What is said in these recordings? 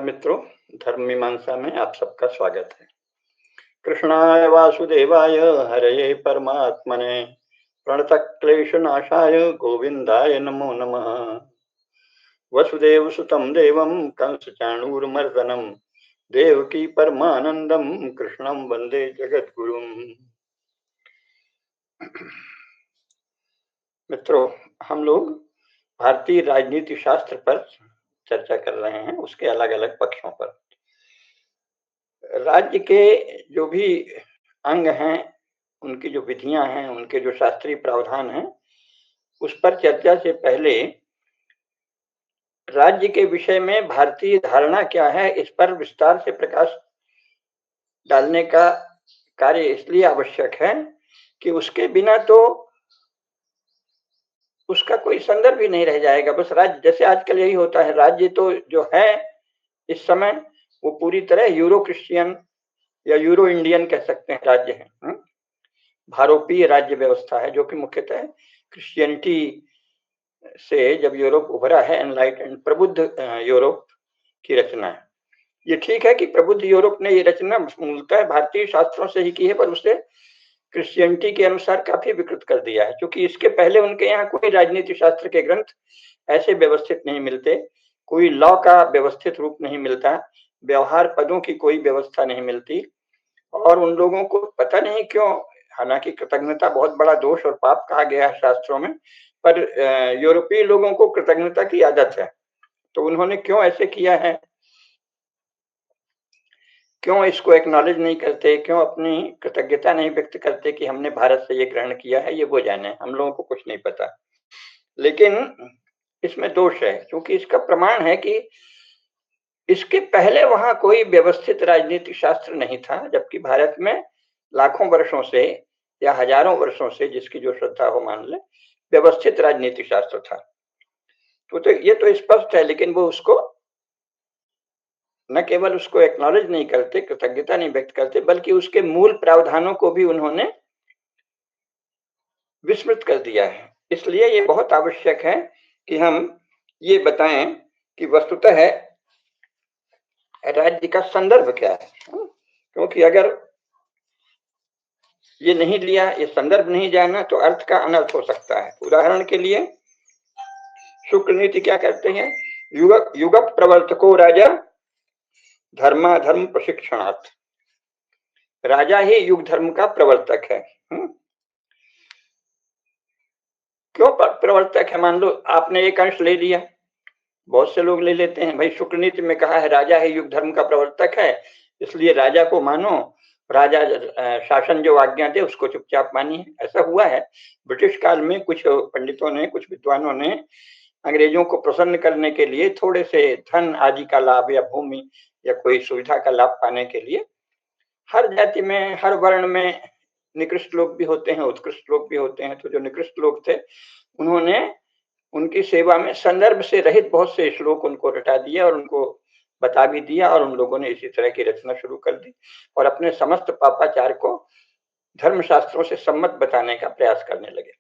मित्रों, धर्म मीमांसा में आप सबका स्वागत है। कृष्णाय वासुदेवाय हरये परमात्मने प्रणतक्लेशनाशाय गोविंदाय नमो नमः। वसुदेवसुतं देवं कंसचाणूरमर्दनं देवकी परमानंदं कृष्णं वंदे जगद्गुरुम्। मित्रों, हम लोग भारतीय राजनीति शास्त्र पर चर्चा कर रहे हैं, उसके अलग अलग पक्षों पर। राज्य के जो भी अंग हैं, उनकी जो विधियां हैं, उनके जो शास्त्रीय प्रावधान हैं, उस पर चर्चा से पहले राज्य के विषय में भारतीय धारणा क्या है, इस पर विस्तार से प्रकाश डालने का कार्य इसलिए आवश्यक है कि उसके बिना तो उसका कोई संदर्भ ही नहीं रह जाएगा। बस राज्य, जैसे आजकल यही होता है, राज्य तो जो है इस समय वो पूरी तरह यूरो क्रिश्चियन या यूरो इंडियन कह सकते हैं राज्य है। भारोपीय राज्य व्यवस्था है, जो कि मुख्यतः क्रिश्चियनिटी से जब यूरोप उभरा है, एनलाइटेंड प्रबुद्ध यूरोप की रचना है। ये ठीक है कि प्रबुद्ध यूरोप ने ये रचना मूलतः भारतीय शास्त्रों से ही की है, पर उसे क्रिश्चियनिटी के अनुसार काफी विकृत कर दिया है, क्योंकि इसके पहले उनके यहाँ कोई राजनीति शास्त्र के ग्रंथ ऐसे व्यवस्थित नहीं मिलते, कोई लॉ का व्यवस्थित रूप नहीं मिलता, व्यवहार पदों की कोई व्यवस्था नहीं मिलती। और उन लोगों को पता नहीं क्यों, हालांकि कृतज्ञता बहुत बड़ा दोष और पाप कहा गया है शास्त्रों में, पर यूरोपीय लोगों को कृतज्ञता की आदत है। तो उन्होंने क्यों ऐसे किया है, क्यों इसको एक्नॉलेज नहीं करते, क्यों अपनी कृतज्ञता नहीं व्यक्त करते कि हमने भारत से ये ग्रहण किया है, ये वो जाने, हम लोगों को कुछ नहीं पता। लेकिन इसमें दोष है, क्योंकि इसका प्रमाण है कि इसके पहले वहां कोई व्यवस्थित राजनीतिक शास्त्र नहीं था, जबकि भारत में लाखों वर्षों से या हजारों वर्षों से, जिसकी जो श्रद्धा हो मान ले, व्यवस्थित राजनीतिक शास्त्र था। तो ये तो स्पष्ट है, लेकिन वो उसको न केवल उसको एक्नॉलेज नहीं करते, कृतज्ञता नहीं व्यक्त करते, बल्कि उसके मूल प्रावधानों को भी उन्होंने विस्मृत कर दिया है। इसलिए ये बहुत आवश्यक है कि हम ये बताएं कि वस्तुतः राज्य का संदर्भ क्या है। क्योंकि अगर ये नहीं लिया, ये संदर्भ नहीं जाना, तो अर्थ का अनर्थ हो सकता है। उदाहरण के लिए शुक्ल नीति क्या कहते हैं, युग युग प्रवर्तको राजा धर्माधर्म प्रशिक्षणार्थ। राजा ही युग धर्म का प्रवर्तक है। क्यों प्रवर्तक है? मान लो आपने एक अंश ले लिया, बहुत से लोग ले लेते हैं, भाई शुक्ल नीति में कहा है राजा है युग धर्म का प्रवर्तक है, इसलिए राजा को मानो, राजा शासन जो आज्ञा दे उसको चुपचाप मानिए। ऐसा हुआ है ब्रिटिश काल में, कुछ पंडितों ने, कुछ विद्वानों ने अंग्रेजों को प्रसन्न करने के लिए थोड़े से धन आदि का लाभ या भूमि या कोई सुविधा का लाभ पाने के लिए, हर जाति में, हर वर्ण में निकृष्ट लोग भी होते हैं, उत्कृष्ट लोग भी होते हैं। तो जो निकृष्ट लोग थे, उन्होंने उनकी सेवा में संदर्भ से रहित बहुत से श्लोक उनको रटा दिया और उनको बता भी दिया, और उन लोगों ने इसी तरह की रचना शुरू कर दी और अपने समस्त पापाचार को धर्मशास्त्रों से सम्मत बताने का प्रयास करने लगे।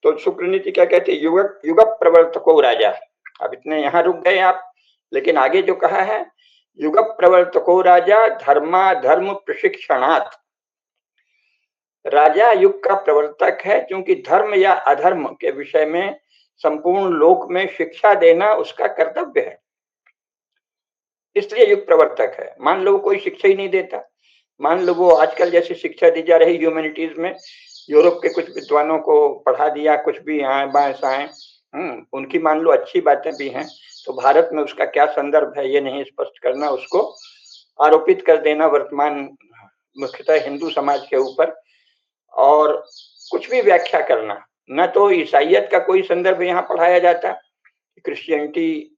तो शुक्ल नीति क्या कहते हैं, युग युग प्रवर्तको राजा। अब इतने यहाँ रुक गए आप, लेकिन आगे जो कहा है, युग प्रवर्तको राजा धर्माधर्म प्रशिक्षणार्थ। राजा युग का प्रवर्तक है, क्योंकि धर्म या अधर्म के विषय में संपूर्ण लोक में शिक्षा देना उसका कर्तव्य है, इसलिए युग प्रवर्तक है। मान लो कोई शिक्षा ही नहीं देता, मान लो वो आजकल जैसी शिक्षा दी जा रही ह्यूमैनिटीज में, यूरोप के कुछ विद्वानों को पढ़ा दिया, कुछ भी आए बाएं साएं, उनकी मान लो अच्छी बातें भी हैं, तो भारत में उसका क्या संदर्भ है ये नहीं स्पष्ट करना, उसको आरोपित कर देना वर्तमान मुख्यतः हिंदू समाज के ऊपर, और कुछ भी व्याख्या करना। न तो ईसाइयत का कोई संदर्भ यहाँ पढ़ाया जाता, क्रिश्चियनिटी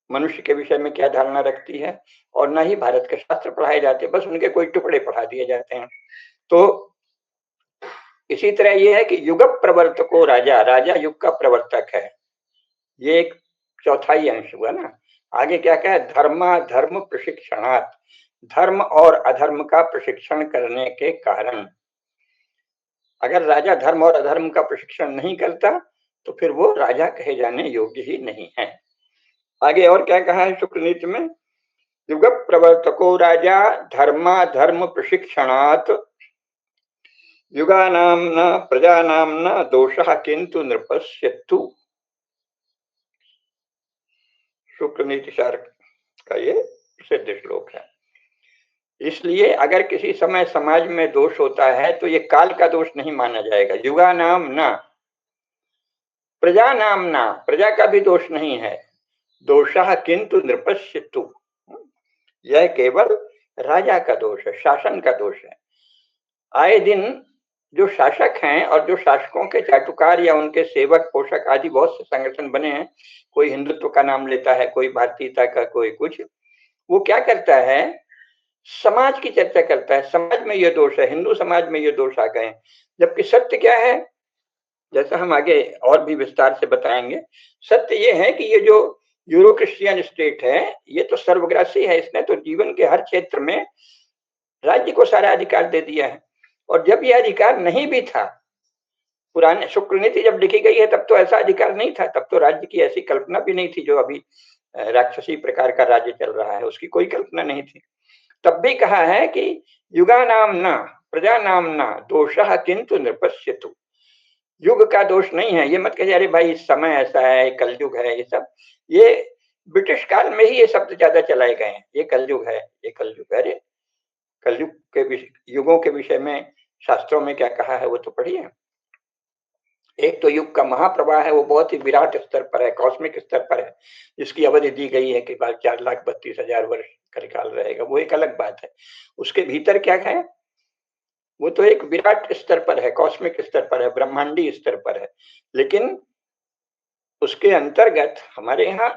मनुष्य के विषय में क्या धारणा रखती है, और न ही भारत के शास्त्र पढ़ाए जाते, बस उनके कोई टुकड़े पढ़ा दिए जाते हैं। तो इसी तरह ये है कि युग प्रवर्तको राजा, राजा युग का प्रवर्तक है, ये एक चौथाई अंश हुआ ना। आगे क्या कहा, धर्माधर्म प्रशिक्षणार्थ, धर्म और अधर्म का प्रशिक्षण करने के कारण। अगर राजा धर्म और अधर्म का प्रशिक्षण नहीं करता तो फिर वो राजा कहे जाने योग्य ही नहीं है। आगे और क्या कहा है शुक्ल नीति में, युग प्रवर्तको राजा धर्माधर्म प्रशिक्षणात् युगानां न प्रजानां न दोषः किंतु नृपस्यतु। शुक्र नीति सार का ये प्रसिद्ध श्लोक है। इसलिए अगर किसी समय समाज में दोष होता है तो ये काल का दोष नहीं माना जाएगा। युगानाम न प्रजानाम न, प्रजा का भी दोष नहीं है। दोषः किंतु नृपस्यतु, यह केवल राजा का दोष है, शासन का दोष है। आए दिन जो शासक हैं और जो शासकों के चाटुकार या उनके सेवक पोषक आदि बहुत से संगठन बने हैं, कोई हिंदुत्व का नाम लेता है, कोई भारतीयता का, कोई कुछ, वो क्या करता है, समाज की चर्चा करता है। समाज में ये दोष है, हिंदू समाज में ये दोष आ गए, जबकि सत्य क्या है, जैसा हम आगे और भी विस्तार से बताएंगे। सत्य ये है कि ये जो यूरो क्रिश्चियन स्टेट है, ये तो सर्वग्रासी है। इसने तो जीवन के हर क्षेत्र में राज्य को सारा अधिकार दे दिया है। और जब यह अधिकार नहीं भी था, पुराने शुक्र नीति जब लिखी गई है तब तो ऐसा अधिकार नहीं था। तब तो राज्य की ऐसी कल्पना भी नहीं थी, जो अभी राक्षसी प्रकार का राज्य चल रहा है, उसकी कोई कल्पना नहीं थी। तब भी कहा है कि युगानाम न प्रजानाम न दोषः किंतु नृपस्यतु। युग का दोष नहीं है। ये मत कहिए अरे भाई इस समय ऐसा है, कलयुग है, ये सब, ये ब्रिटिश काल में ही ये शब्द ज्यादा चलाए गए हैं। ये कलयुग है, ये कलयुग है। अरे कलयुग के युगों के विषय में शास्त्रों में क्या कहा है वो तो पढ़िए। एक तो युग का महाप्रवाह है, वो बहुत ही विराट स्तर पर है, कॉस्मिक स्तर पर है, जिसकी अवधि दी गई है कि 4,32,000 वर्ष का काल रहेगा, वो एक अलग बात है। उसके भीतर क्या है, वो तो एक विराट स्तर पर है, कॉस्मिक स्तर पर है, ब्रह्मांडी स्तर पर है। लेकिन उसके अंतर्गत हमारे यहाँ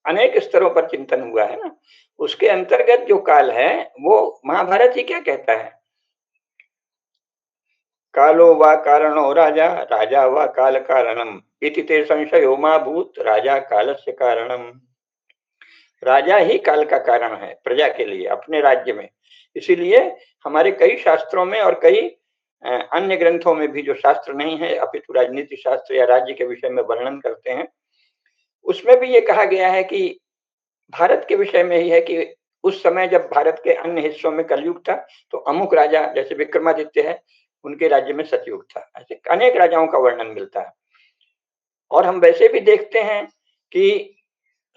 अनेक स्तरों पर चिंतन हुआ है ना। उसके अंतर्गत जो काल है वो महाभारत ही क्या कहता है, कालो वा कारणो राजा राजा वा काल कारणम इति ते संशयो मा भूत राजा कालस्य कारणम। राजा ही काल का कारण है प्रजा के लिए अपने राज्य में। इसीलिए हमारे कई शास्त्रों में और कई अन्य ग्रंथों में भी, जो शास्त्र नहीं है अपितु राजनीति शास्त्र या राज्य के विषय में वर्णन करते हैं, उसमें भी ये कहा गया है कि भारत के विषय में ही है कि उस समय जब भारत के अन्य हिस्सों में कलयुग था तो अमुक राजा, जैसे विक्रमादित्य है, उनके राज्य में सतयुग था। ऐसे अनेक राजाओं का वर्णन मिलता है। और हम वैसे भी देखते हैं कि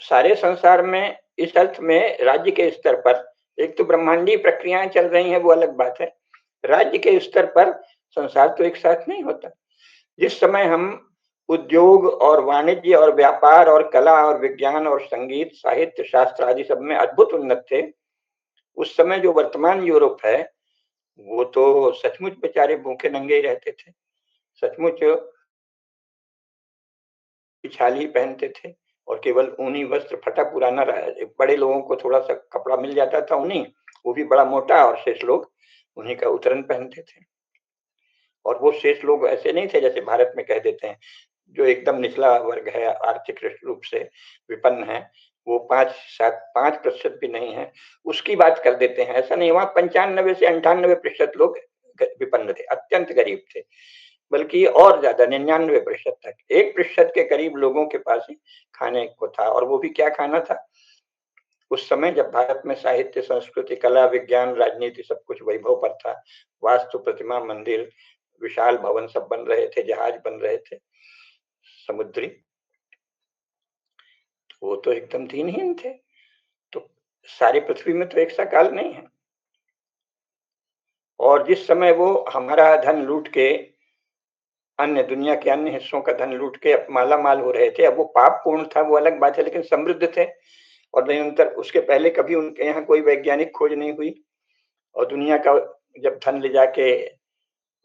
सारे संसार में इस अर्थ में राज्य के स्तर पर एक तो ब्रह्मांडीय प्रक्रियाएं चल रही हैं, वो अलग बात है। राज्य के स्तर पर संसार तो एक साथ नहीं होता। जिस समय हम उद्योग और वाणिज्य और व्यापार और कला और विज्ञान और संगीत साहित्य शास्त्र आदि सब में अद्भुत उन्नत थे, उस समय जो वर्तमान यूरोप है वो तो सचमुच बेचारे भूखे नंगे ही रहते थे। सचमुच छाल ही पहनते थे और केवल ऊनी वस्त्र फटा पुराना रहा। बड़े लोगों को थोड़ा सा कपड़ा मिल जाता था ऊनी, वो भी बड़ा मोटा, और शेष लोग उन्हीं का उतरन पहनते थे। और वो शेष लोग ऐसे नहीं थे जैसे भारत में कह देते हैं, जो एकदम निचला वर्ग है, आर्थिक रूप से विपन्न है, वो 5-7-5% भी नहीं है, उसकी बात कर देते हैं। ऐसा नहीं, वहां 95 से 98% लोग विपन्न थे, अत्यंत गरीब थे। बल्कि और ज्यादा 99% तक, 1% के करीब लोगों के पास ही खाने को था। और वो भी क्या खाना था, उस समय जब भारत में साहित्य संस्कृति कला विज्ञान राजनीति सब कुछ वैभव पर था, वास्तु प्रतिमा मंदिर विशाल भवन सब बन रहे थे, जहाज बन रहे थे समुद्री, वो तो एकदम दीनहीन थे। तो सारी पृथ्वी में तो एक सा काल नहीं है। और जिस समय वो हमारा धन लूट के अन्य दुनिया के अन्य हिस्सों का धन लूट के माला माल हो रहे थे, अब वो पाप पूर्ण था वो अलग बात है, लेकिन समृद्ध थे। और निरंतर उसके पहले कभी उनके यहाँ कोई वैज्ञानिक खोज नहीं हुई। और दुनिया का जब धन ले जाके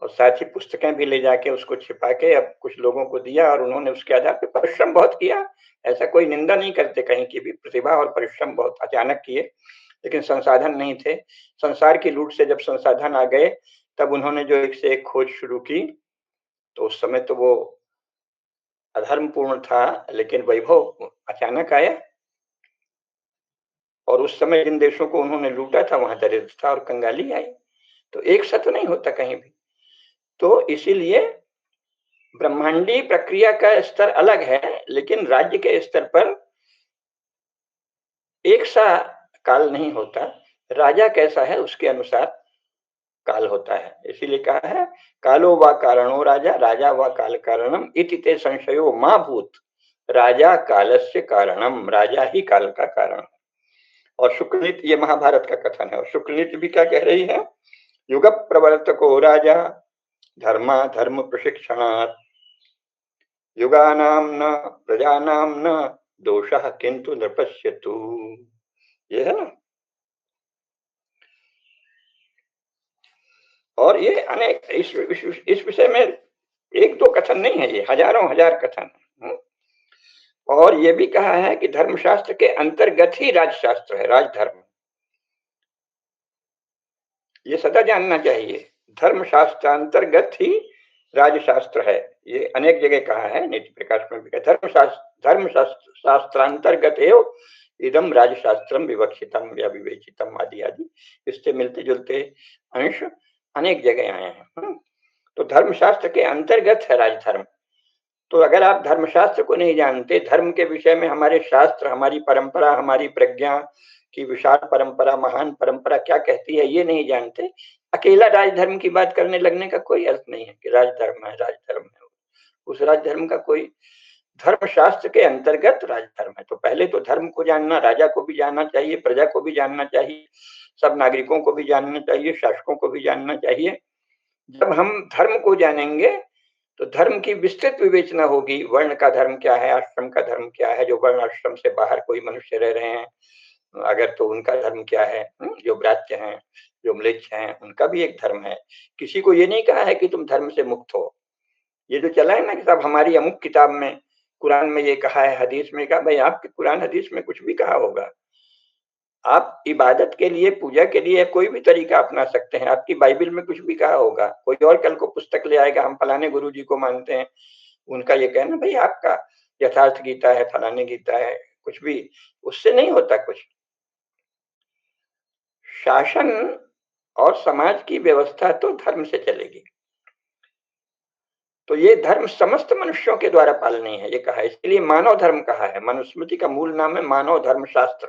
और साथ ही पुस्तकें भी ले जाके उसको छिपा के अब कुछ लोगों को दिया, और उन्होंने उसके आधार पर परिश्रम बहुत किया, ऐसा कोई निंदा नहीं करते कहीं की भी, प्रतिभा और परिश्रम बहुत अचानक किए, लेकिन संसाधन नहीं थे। संसार की लूट से जब संसाधन आ गए तब उन्होंने जो एक से एक खोज शुरू की, तो उस समय तो वो अधर्मपूर्ण था, लेकिन वैभव अचानक आया। और उस समय जिन देशों को उन्होंने लूटा था वहां दरिद्र था और कंगाली आई। तो एक सा तो नहीं होता कहीं भी। तो इसीलिए ब्रह्मांडीय प्रक्रिया का स्तर अलग है, लेकिन राज्य के स्तर पर एक सा काल नहीं होता, राजा कैसा है उसके अनुसार काल होता है। इसीलिए कहा है कालो वा कारणो राजा, राजा वा काल कारणम इति ते संशयो मा भूत, राजा कालस्य कारणम, राजा ही काल का कारण। और शुक्लनीति, ये महाभारत का कथन है, और शुक्लनीति भी क्या कह रही है, युग प्रवर्तको राजा धर्मा धर्म प्रशिक्षणात्, युगानाम न प्रजानाम न दोषः किंतु नृपश्यतु। ये है ना। और ये अनेक इस विषय में एक दो कथन नहीं है, ये हजारों हजार कथन है। और ये भी कहा है कि धर्मशास्त्र के अंतर्गत ही राजशास्त्र है, राजधर्म। ये सदा जानना चाहिए, धर्मशास्त्र अंतर्गत ही राजशास्त्र है। ये अनेक जगह कहा है, नीति प्रकाश में भी कहा, धर्मशास्त्रांतर्गत एव इदम राजशास्त्रम विवक्षितम या विवेचितम आदि आदि, इससे मिलते जुलते अंश अनेक जगह आए हैं। तो धर्मशास्त्र के अंतर्गत है राजधर्म। तो अगर आप धर्मशास्त्र को नहीं जानते, धर्म के विषय में हमारे शास्त्र, हमारी परंपरा, हमारी प्रज्ञा की विशाल परंपरा, महान परंपरा क्या कहती है, ये नहीं जानते, अकेला राजधर्म की बात करने लगने का कोई अर्थ नहीं है कि राजधर्म है, राजधर्म है। उस राजधर्म का कोई, धर्मशास्त्र के अंतर्गत राजधर्म है। तो पहले तो धर्म को जानना, राजा को भी जानना चाहिए, प्रजा को भी जानना चाहिए, सब नागरिकों को भी जानना चाहिए, शासकों को भी जानना चाहिए। जब हम धर्म को जानेंगे तो धर्म की विस्तृत विवेचना होगी, वर्ण का धर्म क्या है, आश्रम का धर्म क्या है, जो वर्ण आश्रम से बाहर कोई मनुष्य रह रहे हैं अगर, तो उनका धर्म क्या है, जो ब्राह्मण हैं, जो म्लेच्छ हैं, उनका भी एक धर्म है। किसी को ये नहीं कहा है कि तुम धर्म से मुक्त हो। ये जो चला है ना कि साहब हमारी अमुक किताब में, कुरान में ये कहा है, हदीस में कहा, भाई आपके कुरान हदीस में कुछ भी कहा होगा, आप इबादत के लिए, पूजा के लिए कोई भी तरीका अपना सकते हैं, आपकी बाइबल में कुछ भी कहा होगा, कोई और कल को पुस्तक ले आएगा, हम फलाने गुरु जी को मानते हैं, उनका ये कहना, भाई आपका यथार्थ गीता है, फलाने गीता है, कुछ भी, उससे नहीं होता कुछ। शासन और समाज की व्यवस्था तो धर्म से चलेगी। तो ये धर्म समस्त मनुष्यों के द्वारा पालनीय है, ये कहा है, इसलिए मानव धर्म कहा है। मनुस्मृति का मूल नाम है मानव धर्म शास्त्र।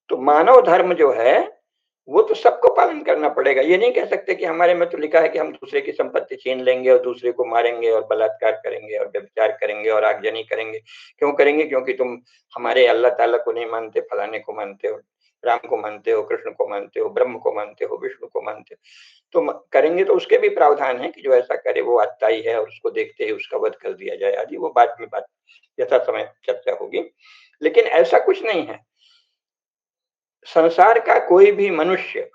तो मानव धर्म जो है वो तो सबको पालन करना पड़ेगा। ये नहीं कह सकते कि हमारे में तो लिखा है कि हम दूसरे की संपत्ति छीन लेंगे और दूसरे को मारेंगे और बलात्कार करेंगे और व्यभिचार करेंगे और आगजनी करेंगे। क्यों करेंगे? क्योंकि तुम हमारे अल्लाह ताला को नहीं मानते, फलाने को मानते हो, राम को मानते हो, कृष्ण को मानते हो, ब्रह्म को मानते हो, विष्णु को मानते हो। तो करेंगे तो उसके भी प्रावधान है कि जो ऐसा करे वो आत्ताई है और उसको देखते ही उसका वध कर दिया जाए आदि, वो बाद में बात यथा समय चर्चा होगी। लेकिन ऐसा कुछ नहीं है, संसार का कोई भी मनुष्य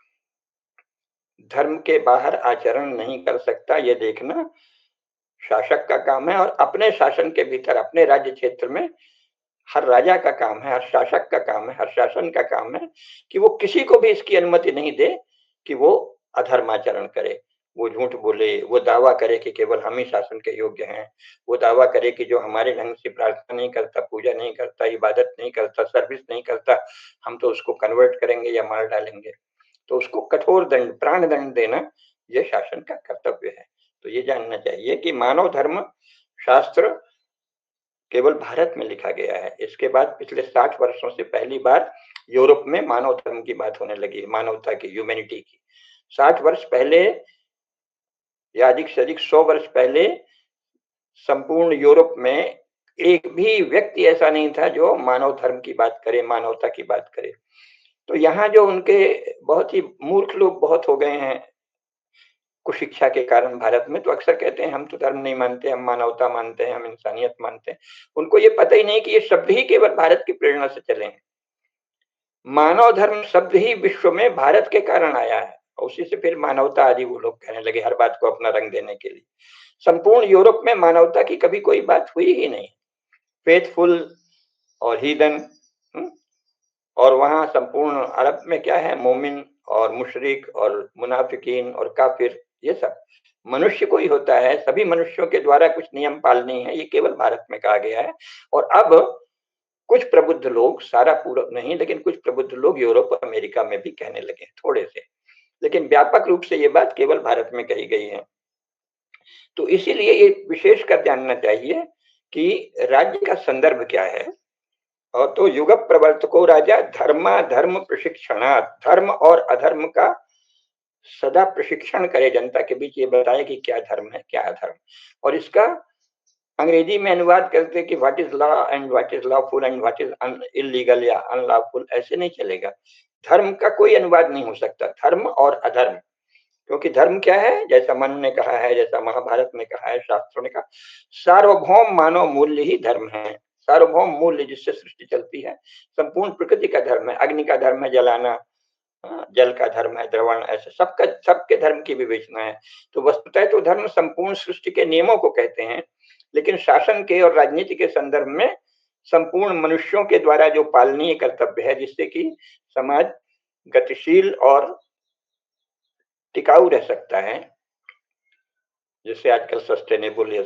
धर्म के बाहर आचरण नहीं कर सकता। ये देखना शासक का काम है, और अपने शासन के भीतर, अपने राज्य क्षेत्र में हर राजा का काम है, हर शासक का काम है, हर शासन का काम है कि वो किसी को भी इसकी अनुमति नहीं दे कि वो अधर्माचरण करे, वो झूठ बोले, वो दावा करे कि केवल हम ही शासन के योग्य हैं, वो दावा करे कि जो हमारे ढंग से प्रार्थना नहीं करता, पूजा नहीं करता, इबादत नहीं करता, सर्विस नहीं करता, हम तो उसको कन्वर्ट करेंगे या मार डालेंगे। तो उसको कठोर दंड, प्राण दंड देना, यह शासन का कर्तव्य है। तो ये जानना चाहिए कि मानव धर्म शास्त्र केवल भारत में लिखा गया है। इसके बाद पिछले 60 वर्षों से पहली बार यूरोप में मानव धर्म की बात होने लगी, मानवता की, ह्यूमैनिटी की। 60 वर्ष पहले या अधिक से अधिक 100 वर्ष पहले संपूर्ण यूरोप में एक भी व्यक्ति ऐसा नहीं था जो मानव धर्म की बात करे, मानवता की बात करे। तो यहाँ जो उनके बहुत ही मूर्ख लोग बहुत हो गए हैं कुशिक्षा के कारण भारत में, तो अक्सर कहते हैं हम तो धर्म नहीं मानते, हम मानवता मानते हैं, हम इंसानियत मानते हैं। उनको ये पता ही नहीं कि ये शब्द ही केवल भारत की प्रेरणा से चले हैं। मानव धर्म शब्द ही विश्व में भारत के कारण आया है, और उसी से फिर मानवता आदि वो लोग कहने लगे, हर बात को अपना रंग देने के लिए। संपूर्ण यूरोप में मानवता की कभी कोई बात हुई ही नहीं। फेथफुल और हीदन, और वहां संपूर्ण अरब में क्या है, मोमिन और मुशरिक और मुनाफिकीन और काफिर, ये सब मनुष्य को ही होता है। सभी मनुष्यों के द्वारा कुछ नियम पालनी है, ये केवल भारत में कहा गया है। और अब कुछ प्रबुद्ध लोग, सारा पूरा नहीं लेकिन कुछ प्रबुद्ध लोग यूरोप और अमेरिका में भी कहने लगे थोड़े से, लेकिन व्यापक रूप से ये बात केवल भारत में कही गई है। तो इसीलिए ये विशेष कर जानना चाहिए कि राज्य का संदर्भ क्या है और तो युग प्रवर्तको राजा धर्माधर्म प्रशिक्षणात्, धर्म और अधर्म का सदा प्रशिक्षण करे, जनता के बीच ये बताए कि क्या धर्म है क्या अधर्म। और इसका अंग्रेजी में अनुवाद करते कि what is law and what is lawful and what is illegal या अनलॉफुल, ऐसे नहीं चलेगा। धर्म का कोई अनुवाद नहीं हो सकता, धर्म और अधर्म। क्योंकि धर्म क्या है, जैसा मनु ने कहा है, जैसा महाभारत में कहा है, शास्त्रों ने कहा, सार्वभौम मानव मूल्य ही धर्म है। सार्वभौम मूल्य जिससे सृष्टि चलती है, संपूर्ण प्रकृति का धर्म है। अग्नि का धर्म है जलाना, जल का धर्म है द्रवण, ऐसे सबका सबके धर्म की विवेचना है। तो वस्तुतः तो धर्म संपूर्ण सृष्टि के नियमों को कहते हैं, लेकिन शासन के और राजनीति के संदर्भ में संपूर्ण मनुष्यों के द्वारा जो पालनीय कर्तव्य है, जिससे कि समाज गतिशील और टिकाऊ रह सकता है, जिससे आजकल सस्टेनेबल या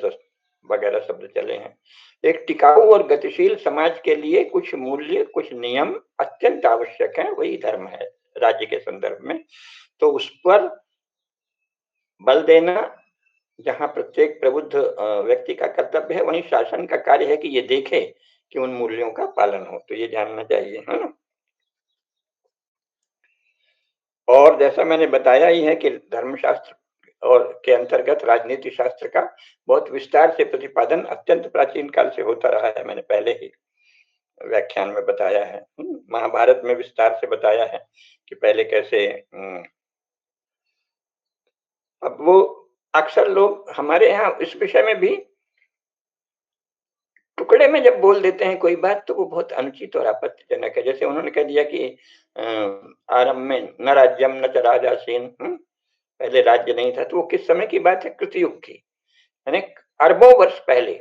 वगैरह शब्द चले हैं। एक टिकाऊ और गतिशील समाज के लिए कुछ मूल्य, कुछ नियम अत्यंत आवश्यक है, वही धर्म है राज्य के संदर्भ में। तो उस पर बल देना जहां प्रत्येक प्रबुद्ध व्यक्ति का कर्तव्य है, वहीं शासन का कार्य है कि ये देखे कि उन मूल्यों का पालन हो। तो ये जानना चाहिए, है ना। और जैसा मैंने बताया ही है कि धर्मशास्त्र और के अंतर्गत राजनीति शास्त्र का बहुत विस्तार से प्रतिपादन अत्यंत प्राचीन काल से होता रहा है। मैंने पहले ही व्याख्यान में बताया है, महाभारत में विस्तार से बताया है कि पहले कैसे। अब वो अक्सर लोग हमारे यहाँ इस विषय में भी टुकड़े में जब बोल देते हैं कोई बात, तो वो बहुत अनुचित और आपत्तिजनक है। जैसे उन्होंने कह दिया कि आरंभ में न राज्यम न च राजासीन, पहले राज्य नहीं था। तो वो किस समय की बात है? कृतयुग की, यानी अरबों वर्ष पहले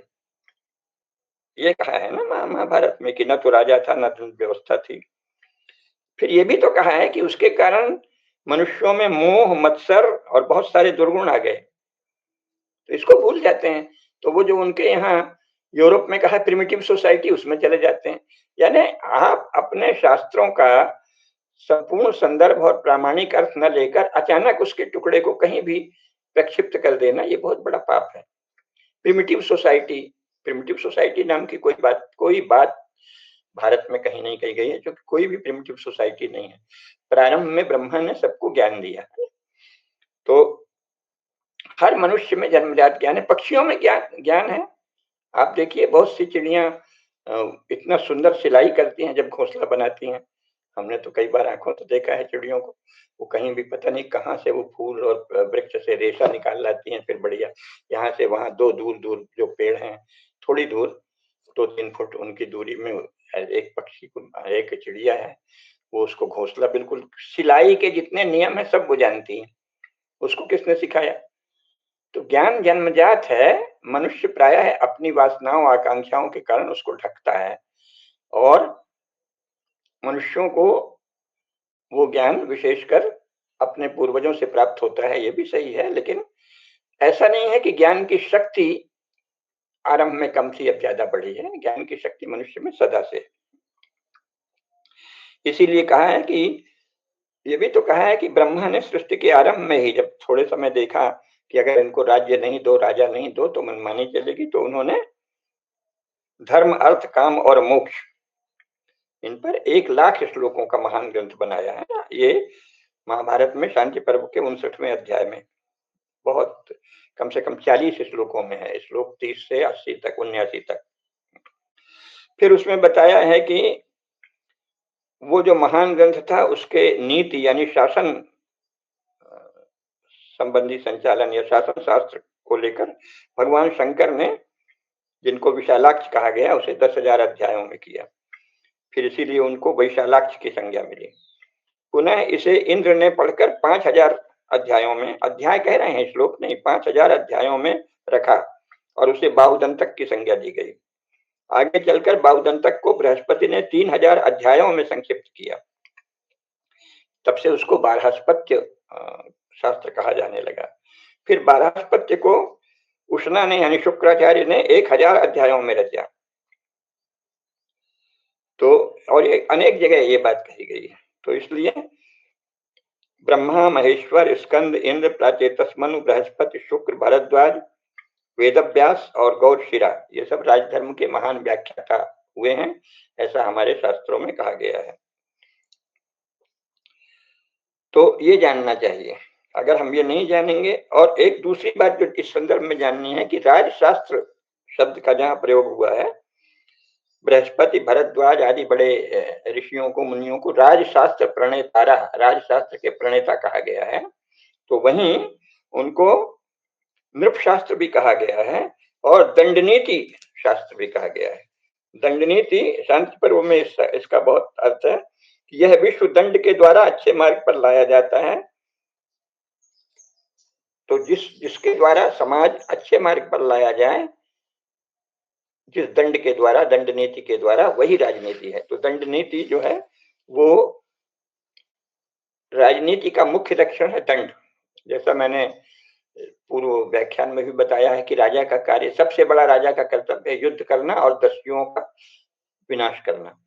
ये कहा है ना महाभारत में कि न तो राजा था न तो व्यवस्था थी। फिर ये भी तो कहा है कि उसके कारण मनुष्यों में मोह, मत्सर और बहुत सारे दुर्गुण आ गए। तो इसको भूल जाते हैं। तो वो जो उनके यहाँ यूरोप में कहा प्रिमिटिव सोसाइटी, उसमें चले जाते हैं। यानी आप अपने शास्त्रों का संपूर्ण संदर्भ और प्रामाणिक अर्थ न लेकर अचानक उसके टुकड़े को कहीं भी प्रक्षिप्त कर देना, ये बहुत बड़ा पाप है। प्रिमिटिव सोसाइटी, प्रिमिटिव सोसाइटी नाम की कोई बात भारत में कहीं नहीं कही गई है, क्योंकि कोई भी प्रिमिटिव सोसाइटी नहीं है। प्रारंभ में ब्रह्मा ने सबको ज्ञान दिया। तो हर मनुष्य में जन्मजात ज्ञान है, पक्षियों में ज्ञान है। आप देखिए बहुत सी चिड़िया इतना सुंदर सिलाई करती हैं जब घोंसला बनाती हैं। हमने तो कई बार आंखों से देखा है चिड़ियों को। वो कहीं भी पता नहीं कहाँ से वो फूल और वृक्ष से रेशा निकाल लाती हैं। फिर बढ़िया यहाँ से वहां दो दूर दूर जो पेड़ हैं, थोड़ी दूर 2-3 फुट उनकी दूरी में एक पक्षी को, एक चिड़िया है, वो उसको घोंसला बिल्कुल सिलाई के जितने नियम है सब वो जानती है। उसको किसने सिखाया? तो ज्ञान जन्मजात है। मनुष्य प्रायः अपनी वासनाओं आकांक्षाओं के कारण उसको ढकता है, और मनुष्यों को वो ज्ञान विशेषकर अपने पूर्वजों से प्राप्त होता है, ये भी सही है। लेकिन ऐसा नहीं है कि ज्ञान की शक्ति आरंभ में कम थी अब ज्यादा बढ़ी है। ज्ञान की शक्ति मनुष्य में सदा से। इसीलिए कहा है कि ये भी तो कहा है कि ब्रह्मा ने सृष्टि के आरंभ में ही जब थोड़े समय देखा कि अगर इनको राज्य नहीं दो, राजा नहीं दो, तो मनमानी चलेगी, तो उन्होंने धर्म, अर्थ, काम और मोक्ष, इन पर 1,00,000 श्लोकों का महान ग्रंथ बनाया है ना। ये महाभारत में शांति पर्व के 59वें अध्याय में बहुत कम से कम 40 श्लोकों में है। श्लोक 30 से 80 तक, 79 तक। फिर उसमें बताया है कि वो जो महान ग्रंथ था उसके नीति यानी शासन संबंधी संचालन या शासन शास्त्र को लेकर भगवान शंकर ने, जिनको विशालाक्ष कहा गया, उसे 10,000 अध्यायों में किया। फिर इसीलिए उनको वैशालाक्ष की संज्ञा मिली। पुनः इसे इंद्र ने पढ़कर 5,000 अध्यायों में, अध्याय कह रहे हैं श्लोक नहीं, 5,000 अध्यायों में रखा, और उसे बाहुदंतक की संज्ञा दी गई। आगे चलकर बाहुदंतक को बृहस्पति ने 3,000 अध्यायों में संक्षिप्त किया। तब से उसको बारहस्पत्य शास्त्र कहा जाने लगा। फिर बारहस्पत्य को उष्णा ने यानी शुक्राचार्य ने 1,000 अध्यायों में रचा। तो और ये अनेक जगह ये बात कही गई है। तो इसलिए ब्रह्मा, महेश्वर, स्कंद, इंद्र, प्राचेतस, मनु, बृहस्पति, शुक्र, भरद्वाज, वेदव्यास और गौरशिरा, ये सब राजधर्म के महान व्याख्याता हुए हैं, ऐसा हमारे शास्त्रों में कहा गया है। तो ये जानना चाहिए। अगर हम ये नहीं जानेंगे, और एक दूसरी बात जो इस संदर्भ में जाननी है कि राजशास्त्र शब्द का जहाँ प्रयोग हुआ है, बृहस्पति, भरद्वाज आदि बड़े ऋषियों को, मुनियों को राजशास्त्र प्रणेतारा, राजशास्त्र के प्रणेता कहा गया है, तो वहीं उनको नृपशास्त्र भी कहा गया है और दंडनीति शास्त्र भी कहा गया है। दंडनीति शांति पर्व में इसका बहुत अर्थ है कि यह विश्व दंड के द्वारा अच्छे मार्ग पर लाया जाता है। तो जिसके द्वारा समाज अच्छे मार्ग पर लाया जाए, जिस दंड के द्वारा, दंड नीति के द्वारा, वही राजनीति है। तो दंड नीति जो है वो राजनीति का मुख्य लक्षण है, दंड। जैसा मैंने पूर्व व्याख्यान में भी बताया है कि राजा का कार्य, सबसे बड़ा राजा का कर्तव्य है युद्ध करना और दस्युओं का विनाश करना।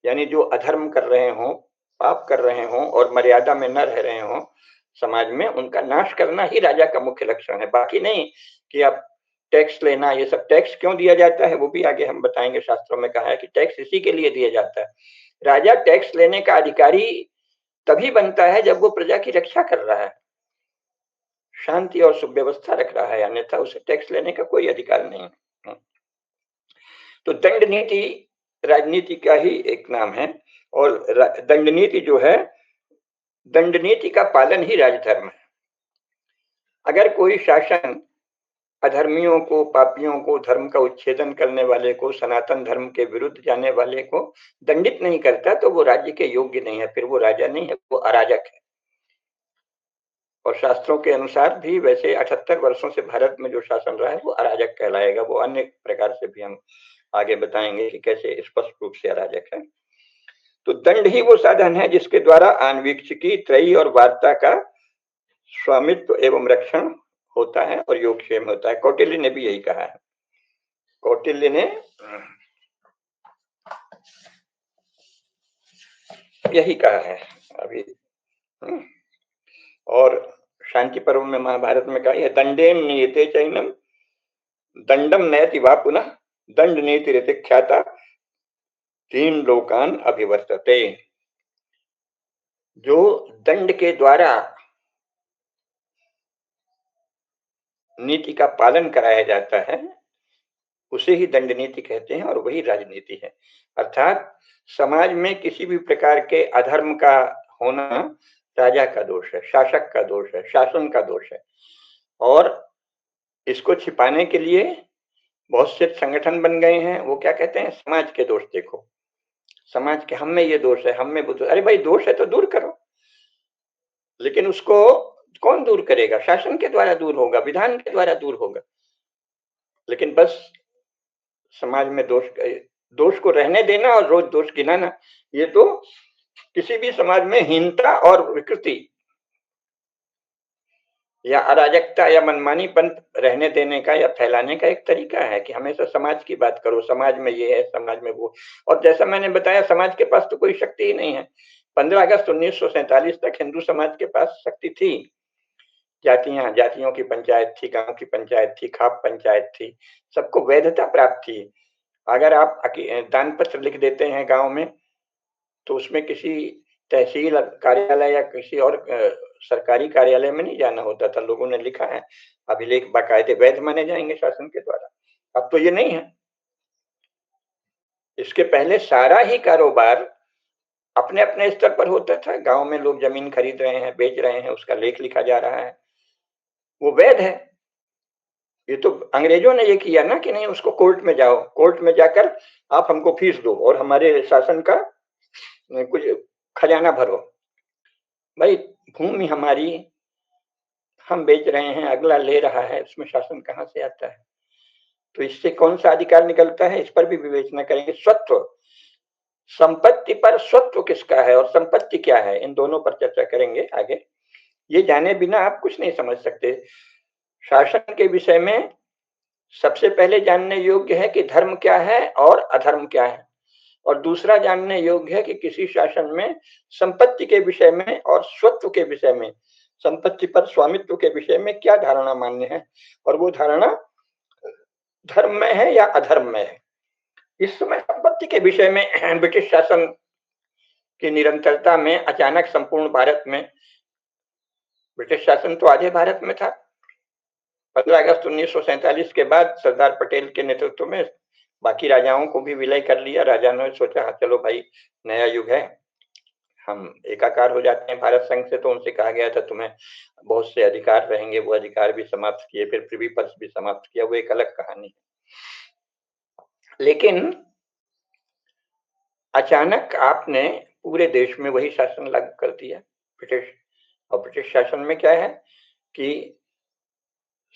यानी जो अधर्म कर रहे हों, पाप कर रहे हों और मर्यादा में न रह रहे हों समाज में, उनका नाश करना ही राजा का मुख्य लक्षण है। बाकी नहीं कि आप टैक्स लेना, ये सब टैक्स क्यों दिया जाता है वो भी आगे हम बताएंगे। शास्त्रों में कहा है कि टैक्स इसी के लिए दिया जाता है। राजा टैक्स लेने का अधिकारी तभी बनता है जब वो प्रजा की रक्षा कर रहा है, शांति और सुव्यवस्था रख रहा है, अन्यथा उसे टैक्स लेने का कोई अधिकार नहीं है। तो दंड नीति राजनीति का ही एक नाम है, और दंड नीति जो है, दंड नीति का पालन ही राजधर्म है। अगर कोई शासन अधर्मियों को, पापियों को, धर्म का उच्छेदन करने वाले को, सनातन धर्म के विरुद्ध जाने वाले को दंडित नहीं करता तो वो राज्य के योग्य नहीं है, फिर वो राजा नहीं है, वो अराजक है। और शास्त्रों के अनुसार भी वैसे 78 वर्षों से भारत में जो शासन रहा है वो अराजक कहलाएगा। वो अन्य प्रकार से भी हम आगे बताएंगे कि कैसे स्पष्ट रूप से अराजक है। तो दंड ही वो साधन है जिसके द्वारा आन्वीक्षिकी, त्रयी और वार्ता का स्वामित्व एवं रक्षण होता है और योगक्षेम होता है। कौटिल्य ने भी यही कहा है। कौटिल्य ने यही कहा है अभी। और शांति पर्व में महाभारत में कहा है, दंडेन नियते चैनम दंडम नयति वा पुनः दंड नीति रीति ख्याता तीन लोकान अभिवर्तते। जो दंड के द्वारा नीति का पालन कराया जाता है उसे ही दंड नीति कहते हैं, और वही राजनीति है। अर्थात समाज में किसी भी प्रकार के अधर्म का होना राजा का दोष है, शासक का दोष है, शासन का दोष है। और इसको छिपाने के लिए बहुत से संगठन बन गए हैं। वो क्या कहते हैं, समाज के दोष देखो, समाज के हम में ये दोष है, हम में वो दोष। अरे भाई, दोष है तो दूर करो, लेकिन उसको कौन दूर करेगा? शासन के द्वारा दूर होगा, विधान के द्वारा दूर होगा। लेकिन बस समाज में दोष को रहने देना और रोज दोष गिनाना, ये तो किसी भी समाज में हीनता और विकृति या अराजकता या मनमानीपन रहने देने का या फैलाने का एक तरीका है कि हमेशा समाज की बात करो, समाज में ये है, समाज में वो। और जैसा मैंने बताया, समाज के पास तो कोई शक्ति ही नहीं है। 15 अगस्त 1947 तक हिंदू समाज के पास शक्ति थी। जातियों की पंचायत थी, गांव की पंचायत थी, खाप पंचायत थी, सबको वैधता प्राप्त थी। अगर आप दान पत्र लिख देते हैं गांव में, तो उसमें किसी तहसील कार्यालय या किसी और सरकारी कार्यालय में नहीं जाना होता था। लोगों ने लिखा है, अभिलेख बाकायदे वैध माने जाएंगे शासन के द्वारा। अब तो ये नहीं है। इसके पहले सारा ही कारोबार अपने अपने स्तर पर होता था। गांव में लोग जमीन खरीद रहे हैं, बेच रहे हैं, उसका लेख लिखा जा रहा है, वो वैध है। ये तो अंग्रेजों ने ये किया ना कि नहीं, उसको कोर्ट में जाओ, कोर्ट में जाकर आप हमको फीस दो और हमारे शासन का कुछ खजाना भरो। भाई, भूमि हमारी, हम बेच रहे हैं, अगला ले रहा है, उसमें शासन कहाँ से आता है? तो इससे कौन सा अधिकार निकलता है, इस पर भी विवेचना करेंगे। स्वत्व, संपत्ति पर स्वत्व किसका है और संपत्ति क्या है, इन दोनों पर चर्चा करेंगे आगे। ये जाने बिना आप कुछ नहीं समझ सकते। शासन के विषय में सबसे पहले जानने योग्य है कि धर्म क्या है और अधर्म क्या है, और दूसरा जानने योग्य है कि किसी शासन में संपत्ति के विषय में और स्वत्व के विषय में, संपत्ति पर स्वामित्व के विषय में क्या धारणा मान्य है, और वो धारणा धर्म में है या अधर्म में है। इस समय संपत्ति के विषय में ब्रिटिश शासन की निरंतरता में अचानक संपूर्ण भारत में, ब्रिटिश शासन तो आधे भारत में था। 15 अगस्त 1947 के बाद सरदार पटेल के नेतृत्व में बाकी राजाओं को भी विलय कर लिया। राजा ने सोचा हाँ चलो भाई नया युग है, हम एकाकार हो जाते हैं भारत संघ से। तो उनसे कहा गया था तुम्हें बहुत से अधिकार रहेंगे, वो अधिकार भी समाप्त किए, फिर प्रिवी पर्स भी समाप्त किया, वो एक अलग कहानी है। लेकिन अचानक आपने पूरे देश में वही शासन लागू कर दिया ब्रिटिश। और ब्रिटिश शासन में क्या है कि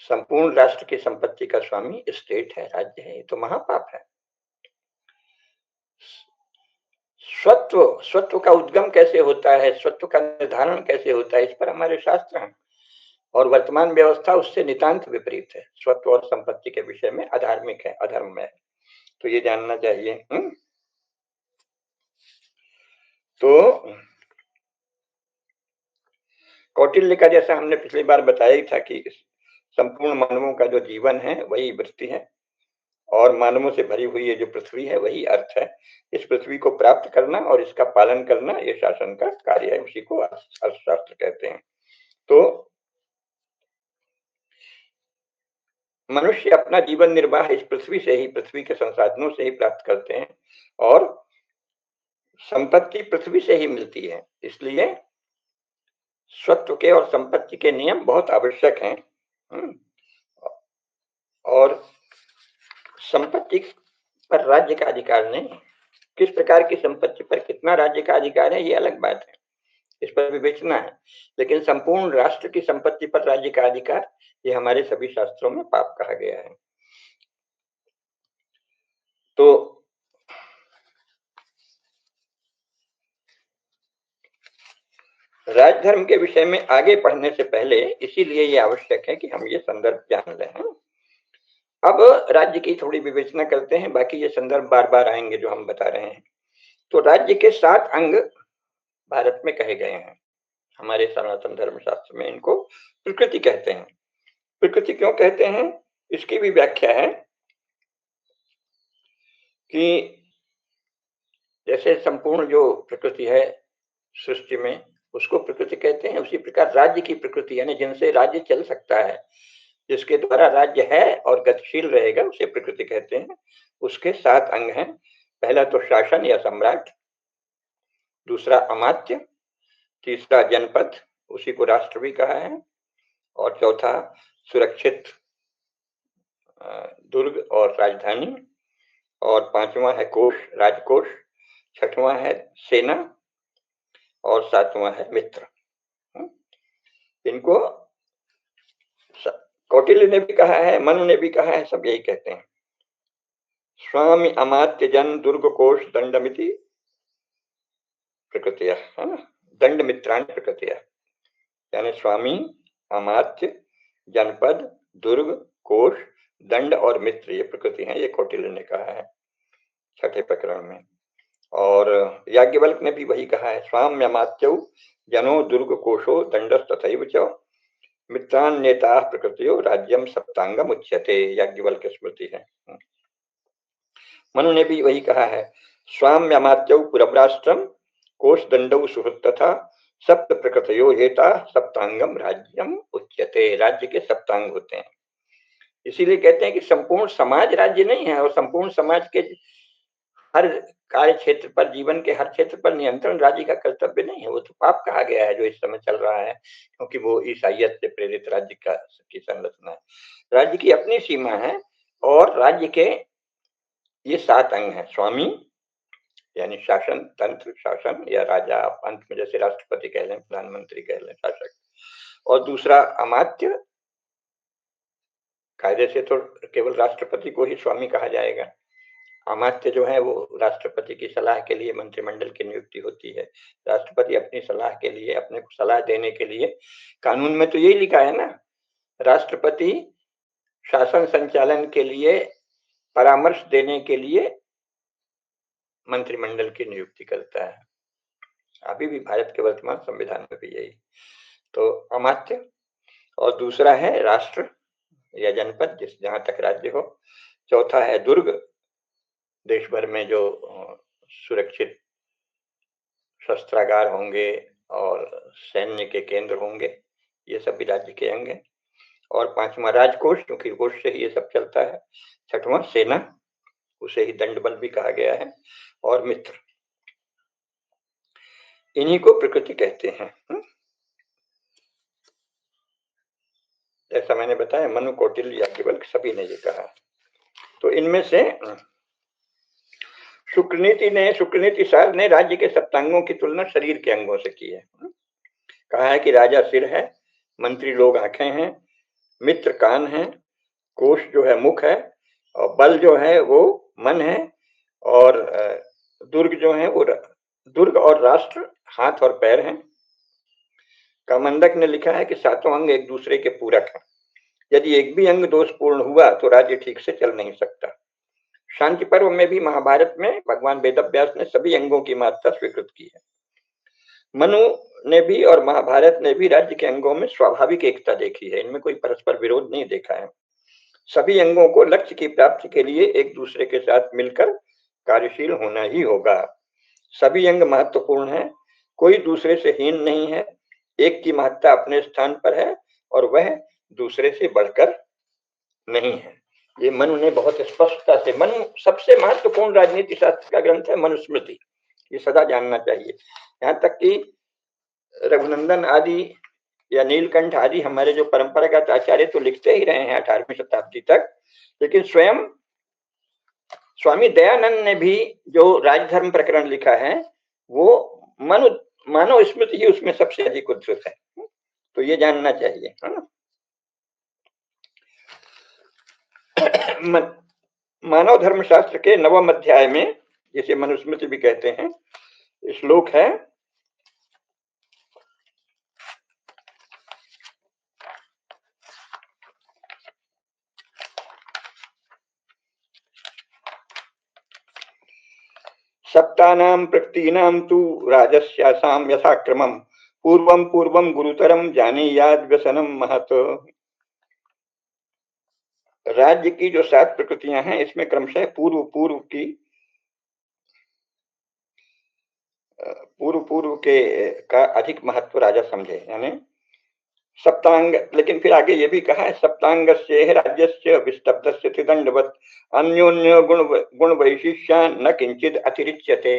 संपूर्ण राष्ट्र की संपत्ति का स्वामी स्टेट है, राज्य है। ये तो महापाप है। स्वत्व का उद्गम कैसे होता है, स्वत्व का निर्धारण कैसे होता है, इस पर हमारे शास्त्र हैं। और वर्तमान व्यवस्था उससे नितांत विपरीत है। स्वत्व और संपत्ति के विषय में अधार्मिक है, अधर्म है। तो ये जानना चाहिए। तो कौटिल्य का, जैसा हमने पिछली बार बताया ही था, कि संपूर्ण मानवों का जो जीवन है वही वृत्ति है, और मानवों से भरी हुई ये जो पृथ्वी है वही अर्थ है। इस पृथ्वी को प्राप्त करना और इसका पालन करना ये शासन का कार्य है, उसी को अर्थशास्त्र कहते हैं। तो मनुष्य अपना जीवन निर्वाह इस पृथ्वी से ही, पृथ्वी के संसाधनों से ही प्राप्त करते हैं, और संपत्ति पृथ्वी से ही मिलती है। इसलिए स्वत्व के और संपत्ति के नियम बहुत आवश्यक हैं। और संपत्ति पर राज्य का अधिकार नहीं, किस प्रकार की संपत्ति पर कितना राज्य का अधिकार है ये अलग बात है, इस पर विवेचना है। लेकिन संपूर्ण राष्ट्र की संपत्ति पर राज्य का अधिकार, ये हमारे सभी शास्त्रों में पाप कहा गया है। तो राजधर्म के विषय में आगे पढ़ने से पहले इसीलिए ये आवश्यक है कि हम ये संदर्भ जान लें। अब राज्य की थोड़ी विवेचना करते हैं, बाकी ये संदर्भ बार बार आएंगे जो हम बता रहे हैं। तो राज्य के 7 अंग भारत में कहे गए हैं हमारे सनातन धर्मशास्त्र में। इनको प्रकृति कहते हैं। प्रकृति क्यों कहते हैं, इसकी भी व्याख्या है कि जैसे संपूर्ण जो प्रकृति है सृष्टि में, उसको प्रकृति कहते हैं। उसी प्रकार राज्य की प्रकृति, यानी जिनसे राज्य चल सकता है, जिसके द्वारा राज्य है और गतिशील रहेगा, उसे प्रकृति कहते हैं। उसके 7 अंग हैं। पहला तो शासन या सम्राट, दूसरा अमात्य, तीसरा जनपद, उसी को राष्ट्र भी कहा है, और चौथा सुरक्षित दुर्ग और राजधानी, और पांचवा है कोष, राजकोष, छठवां है सेना, और सातवां है मित्र। इनको कौटिल्य ने भी कहा है, मनु ने भी कहा है, सब यही कहते हैं। स्वामी अमात्य जन दुर्ग कोष दंडमिति प्रकृतिया, है ना, दंड मित्रान प्रकृतिया, यानी स्वामी, अमात्य, जनपद, दुर्ग, कोष, दंड और मित्र ये प्रकृति है, ये कौटिल्य ने कहा है 6ठे प्रकरण में। और याज्ञवल्क ने भी वही कहा है, स्वाम्यमात्यौ जनो दुर्ग कोशो दंडस तथैव च मित्रान नेता प्रकृतियो राज्यम सप्तांगम उच्यते, याज्ञवल्क्य स्मृति है। मनु ने भी वही कहा है, स्वाम्यमात्यौ पुरब्राष्ट्रम कोश दंडौ सुहृत तथा सप्त प्रकृतयो हेता सप्तांगम राज्यम उच्यते, राज्य के सप्तांग होते हैं। इसीलिए कहते हैं कि संपूर्ण समाज राज्य नहीं है, और संपूर्ण समाज के हर कार्य क्षेत्र पर, जीवन के हर क्षेत्र पर नियंत्रण राज्य का कर्तव्य नहीं है। वो तो पाप कहा गया है जो इस समय चल रहा है, क्योंकि वो ईसाइयत से प्रेरित राज्य की संरचना है। राज्य की अपनी सीमा है, और राज्य के ये 7 अंग हैं। स्वामी यानी शासन तंत्र, शासन या राजा, अंत में जैसे राष्ट्रपति कह लें, प्रधानमंत्री कह लें, शासक। और दूसरा अमात्य, कायदे से तो केवल राष्ट्रपति को ही स्वामी कहा जाएगा। अमात्य जो है वो राष्ट्रपति की सलाह के लिए मंत्रिमंडल की नियुक्ति होती है। राष्ट्रपति अपनी सलाह के लिए, अपने को सलाह देने के लिए, कानून में तो यही लिखा है ना, राष्ट्रपति शासन संचालन के लिए, परामर्श देने के लिए मंत्रिमंडल की नियुक्ति करता है। अभी भी भारत के वर्तमान संविधान में भी यही। तो अमात्य, और दूसरा है राष्ट्र या जनपद, जिस जहां तक राज्य हो। चौथा है दुर्ग, देश भर में जो सुरक्षित शस्त्रागार होंगे और सैन्य के केंद्र होंगे, ये सब भी राज्य के अंग हैं। और 5वां राजकोष, क्योंकि कोष से ही ये सब चलता है। 6वां सेना, उसे ही दंड बल भी कहा गया है। और मित्र, इन्हीं को प्रकृति कहते हैं। जैसा मैंने बताया, मनु, कौटिल्य, याज्ञवल्क्य सभी ने ये कहा। तो इनमें से शुक्रनीति सार ने राज्य के सप्तांगों की तुलना शरीर के अंगों से की है। कहा है कि राजा सिर है, मंत्री लोग आंखें हैं, मित्र कान है, कोष जो है मुख है, और बल जो है वो मन है, और दुर्ग जो है वो दुर्ग और राष्ट्र हाथ और पैर हैं। कामंडक ने लिखा है कि 7 अंग एक दूसरे के पूरक हैं। यदि एक भी अंग दोषपूर्ण हुआ तो राज्य ठीक से चल नहीं सकता। शांति पर्व में भी महाभारत में भगवान वेदव्यास ने सभी अंगों की महत्ता स्वीकृत की है। मनु ने भी और महाभारत ने भी राज्य के अंगों में स्वाभाविक एकता देखी है, इनमें कोई परस्पर विरोध नहीं देखा है। सभी अंगों को लक्ष्य की प्राप्ति के लिए एक दूसरे के साथ मिलकर कार्यशील होना ही होगा। सभी अंग महत्वपूर्ण हैं, कोई दूसरे से हीन नहीं है, एक की महत्ता अपने स्थान पर है और वह दूसरे से बढ़कर नहीं है। ये मनु ने बहुत स्पष्टता से, मनु सबसे महत्वपूर्ण राजनीति शास्त्र का ग्रंथ है मनुस्मृति, ये सदा जानना चाहिए। यहाँ तक कि रघुनंदन आदि या नीलकंठ आदि हमारे जो परंपरागत आचार्य तो लिखते ही रहे हैं 18वीं शताब्दी तक, लेकिन स्वयं स्वामी दयानंद ने भी जो राजधर्म प्रकरण लिखा है वो मानव स्मृति ही उसमें सबसे अधिक उद्धृत है। तो ये जानना चाहिए, है ना। मानव धर्मशास्त्र के 9वें अध्याय में, जिसे मनुस्मृति भी कहते हैं, श्लोक है, सप्तानां प्रकृतीनां तु राजस्यासां यथाक्रमं पूर्वं पूर्वं गुरुतरं जानीयाद व्यसनं महत्। राज्य की जो 7 प्रकृतियां हैं, इसमें क्रमशः पूर्व पूर्व के का अधिक महत्व राजा समझे, यानी सप्तांग। लेकिन फिर आगे ये भी कहा है, सप्तांगस्य राज्यस्य विस्तब्धस्य त्रिदंडवत् अन्योन्य गुण वैशिष्यान् न किंचित अतिरिच्यते।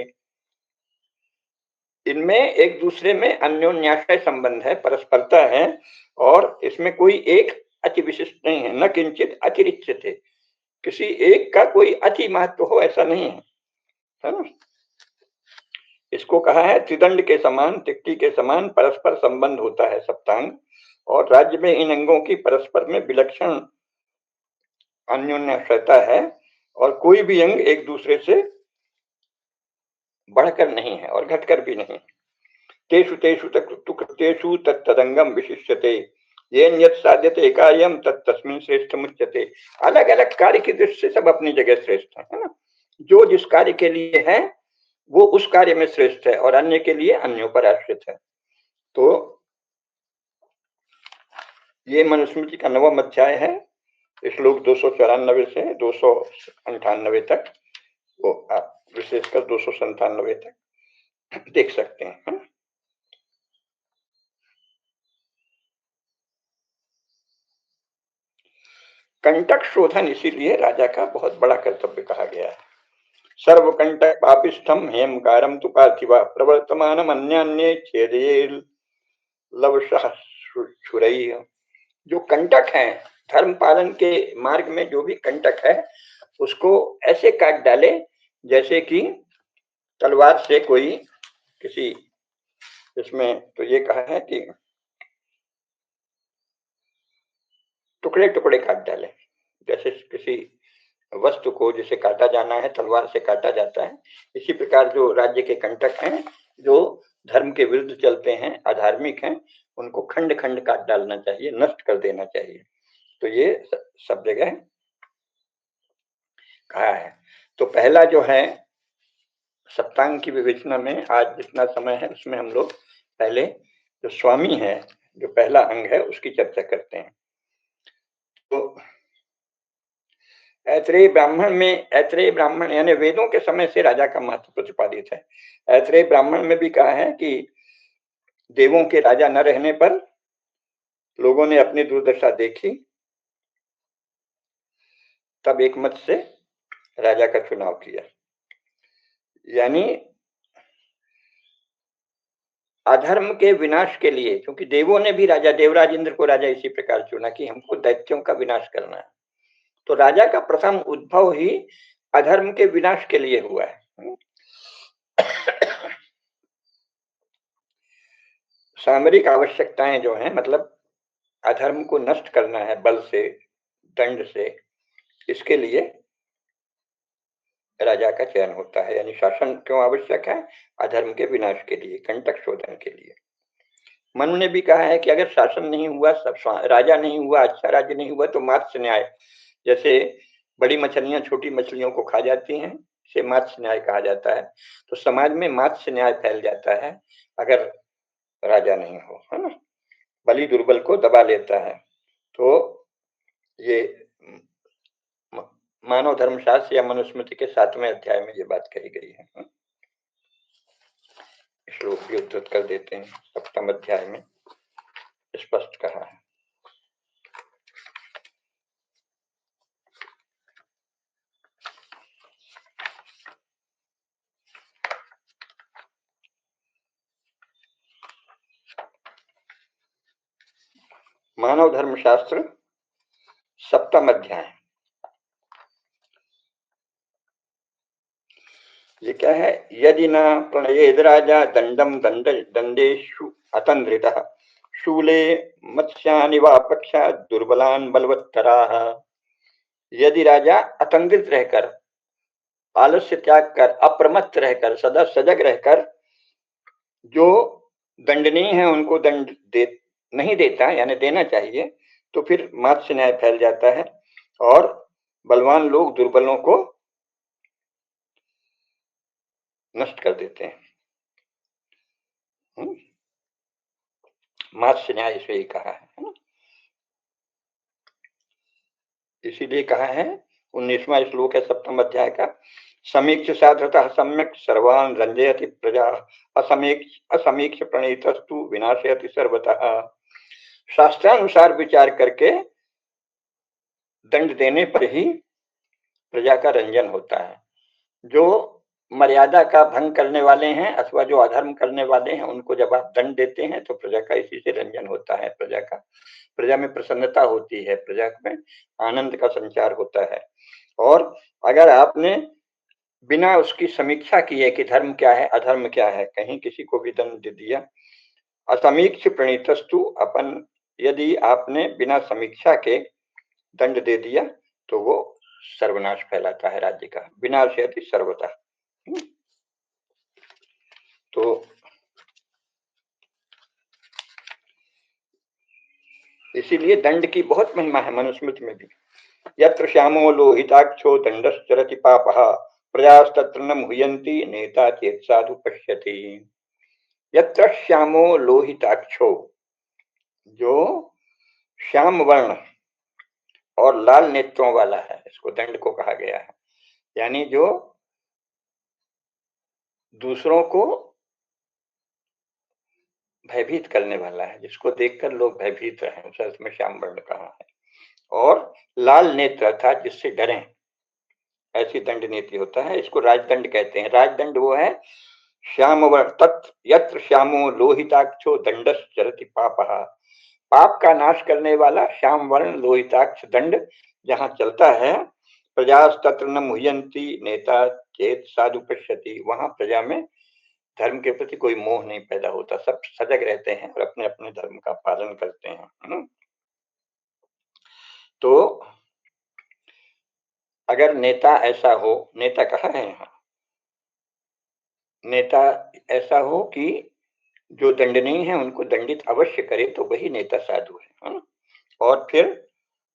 इनमें एक दूसरे में अन्योन्याश्रय संबंध है, परस्परता है, और इसमें कोई एक अति विशिष्ट नहीं है। न किंचित अतिरिच्यते, किसी एक का कोई अति महत्व हो ऐसा नहीं है ना। इसको कहा है त्रिदंड के समान, तिक्की के समान परस्पर संबंध होता है सप्तांग, और राज्य में इन अंगों की परस्पर में विलक्षण अन्योन्याश्रयता है, और कोई भी अंग एक दूसरे से बढ़कर नहीं है और घटकर भी नहीं। तेषु तेषु कृतेषु तत्तदंगम विशिष्यते, येन यत् साध्यते कार्यम तत्तस्मिन् श्रेष्ठमुच्यते। अलग अलग कार्य की दृष्टि से सब अपनी जगह श्रेष्ठ है ना। जो जिस कार्य के लिए है वो उस कार्य में श्रेष्ठ है, और अन्य के लिए अन्यों पर आश्रित है। तो ये मनुस्मृति का 9वां अध्याय है, श्लोक 294 से 298 तक, वो आप विशेषकर 297 तक देख सकते हैं। कंटक शोधन इसीलिए राजा का बहुत बड़ा कर्तव्य कहा गया है। सर्वकंटक पापिष्ठम हेमकारम तु पार्थिवा प्रवर्तमानम अन्यान्ये छेदयेल लवशः छुरैः। जो कंटक है, धर्म पालन के मार्ग में जो भी कंटक है उसको ऐसे काट डाले जैसे कि तलवार से कोई किसी, इसमें तो ये कहा है कि टुकड़े टुकड़े काट डाले, जैसे किसी वस्तु को जिसे काटा जाना है तलवार से काटा जाता है, इसी प्रकार जो राज्य के कंटक हैं, जो धर्म के विरुद्ध चलते हैं, अधार्मिक हैं, उनको खंड खंड काट डालना चाहिए, नष्ट कर देना चाहिए। तो ये सब जगह कहा है। तो पहला जो है सप्तांग की विवेचना में आज जितना समय है उसमें हम लोग पहले जो स्वामी है, जो पहला अंग है, उसकी चर्चा करते हैं। तो ऐत्रेय ब्राह्मण यानी वेदों के समय से राजा का महत्व प्रतिपादित है। ऐत्रेय ब्राह्मण में भी कहा है कि देवों के राजा न रहने पर लोगों ने अपनी दुर्दशा देखी, तब एक मत से राजा का चुनाव किया। यानी अधर्म के विनाश के लिए, क्योंकि देवों ने भी राजा देवराज इंद्र को राजा इसी प्रकार चुना कि हमको दैत्यों का विनाश करना है, तो राजा का प्रथम उद्भव ही अधर्म के विनाश के लिए हुआ है। सामरिक आवश्यकताएं जो हैं, मतलब अधर्म को नष्ट करना है बल से, दंड से, इसके लिए राजा का चयन होता है। यानी शासन क्यों आवश्यक है? अधर्म के विनाश के लिए, कंटक शोधन के लिए। मनु ने भी कहा है कि अगर शासन नहीं हुआ, सब राजा नहीं हुआ, अच्छा राज्य नहीं हुआ, तो मात्स्य न्याय, जैसे बड़ी मछलियां छोटी मछलियों को खा जाती हैं, इसे मात्स्य न्याय कहा जाता है। तो समाज में मात्स्य न्याय फैल जाता है अगर राजा नहीं हो, है ना। बलि दुर्बल को दबा लेता है। तो ये मानव धर्मशास्त्र या मनुस्मृति के 7वें अध्याय में ये बात कही गई है। श्लोक भी उद्धृत कर देते हैं, 7वें अध्याय में स्पष्ट कहा है। मानव धर्मशास्त्र 7वां अध्याय, ये क्या है? यदि न प्रणयेद राजा दंडम दंडेषु अतंद्रितः शूले मत्स्यानि वा पक्षा दुर्बलान बलवत्तराः। यदि राजा अतंद्रित रहकर, आलस्य त्याग कर, अप्रमत्त रहकर, सदा सजग रहकर जो दंडनीय है उनको दंड नहीं देता, यानी देना चाहिए, तो फिर मात्स्य न्याय फैल जाता है और बलवान लोग दुर्बलों को नष्ट कर देते हैं। मात्स्य न्याय इसे ही कहा है ना। इसीलिए कहा है 19वां श्लोक है 7वें अध्याय का, समीक्ष साधतः सम्यक सर्वान् रंजयति प्रजा असमीक्ष प्रणीतस्तु विनाशयति सर्वतः। शास्त्रानुसार विचार करके दंड देने पर ही प्रजा का रंजन होता है। जो मर्यादा का भंग करने वाले हैं अथवा जो अधर्म करने वाले हैं, उनको जब आप दंड देते हैं तो प्रजा का इसी से रंजन होता है, प्रजा में प्रसन्नता होती है, प्रजा में आनंद का संचार होता है। और अगर आपने बिना उसकी समीक्षा किए कि धर्म क्या है अधर्म क्या है, कहीं किसी को भी दंड दे दिया, असमीक्ष प्रणीतस्तु, यदि आपने बिना समीक्षा के दंड दे दिया तो वो सर्वनाश फैलाता है राज्य का, विनाशयति सर्वतः। तो इसीलिए दंड की बहुत महिमा है मनुस्मृति में भी। यत्र श्यामो लोहिताक्षो दंडश्चरति पापः प्रजास्तत्र न मुह्यन्ति नेता चेत साधु पश्यति। यत्र श्यामो लोहिताक्षो, जो श्याम वर्ण और लाल नेत्रों वाला है, इसको दंड को कहा गया है। यानी जो दूसरों को भयभीत करने वाला है, जिसको देखकर लोग भयभीत रहे, उस अर्थ में श्याम वर्ण कहा है। और लाल नेत्र अर्थात जिससे डरें, ऐसी दंड नीति होता है। इसको राजदंड कहते हैं। राजदंड वो है श्याम वर्ण तत् यत्र श्यामो लोहिताक्षो दंडश्चरति पापः, पाप का नाश करने वाला श्याम वर्ण लोहिताक्ष दंड जहाँ चलता है, प्रजास्तत्र न मुह्यन्ति नेता चेत साधु पश्यति, वहां प्रजा में धर्म के प्रति कोई मोह नहीं पैदा होता, सब सजग रहते हैं और अपने अपने धर्म का पालन करते हैं। तो अगर नेता ऐसा हो, नेता कहा है यहाँ, नेता ऐसा हो कि जो दंडनीय है उनको दंडित अवश्य करे, तो वही नेता साधु है। और फिर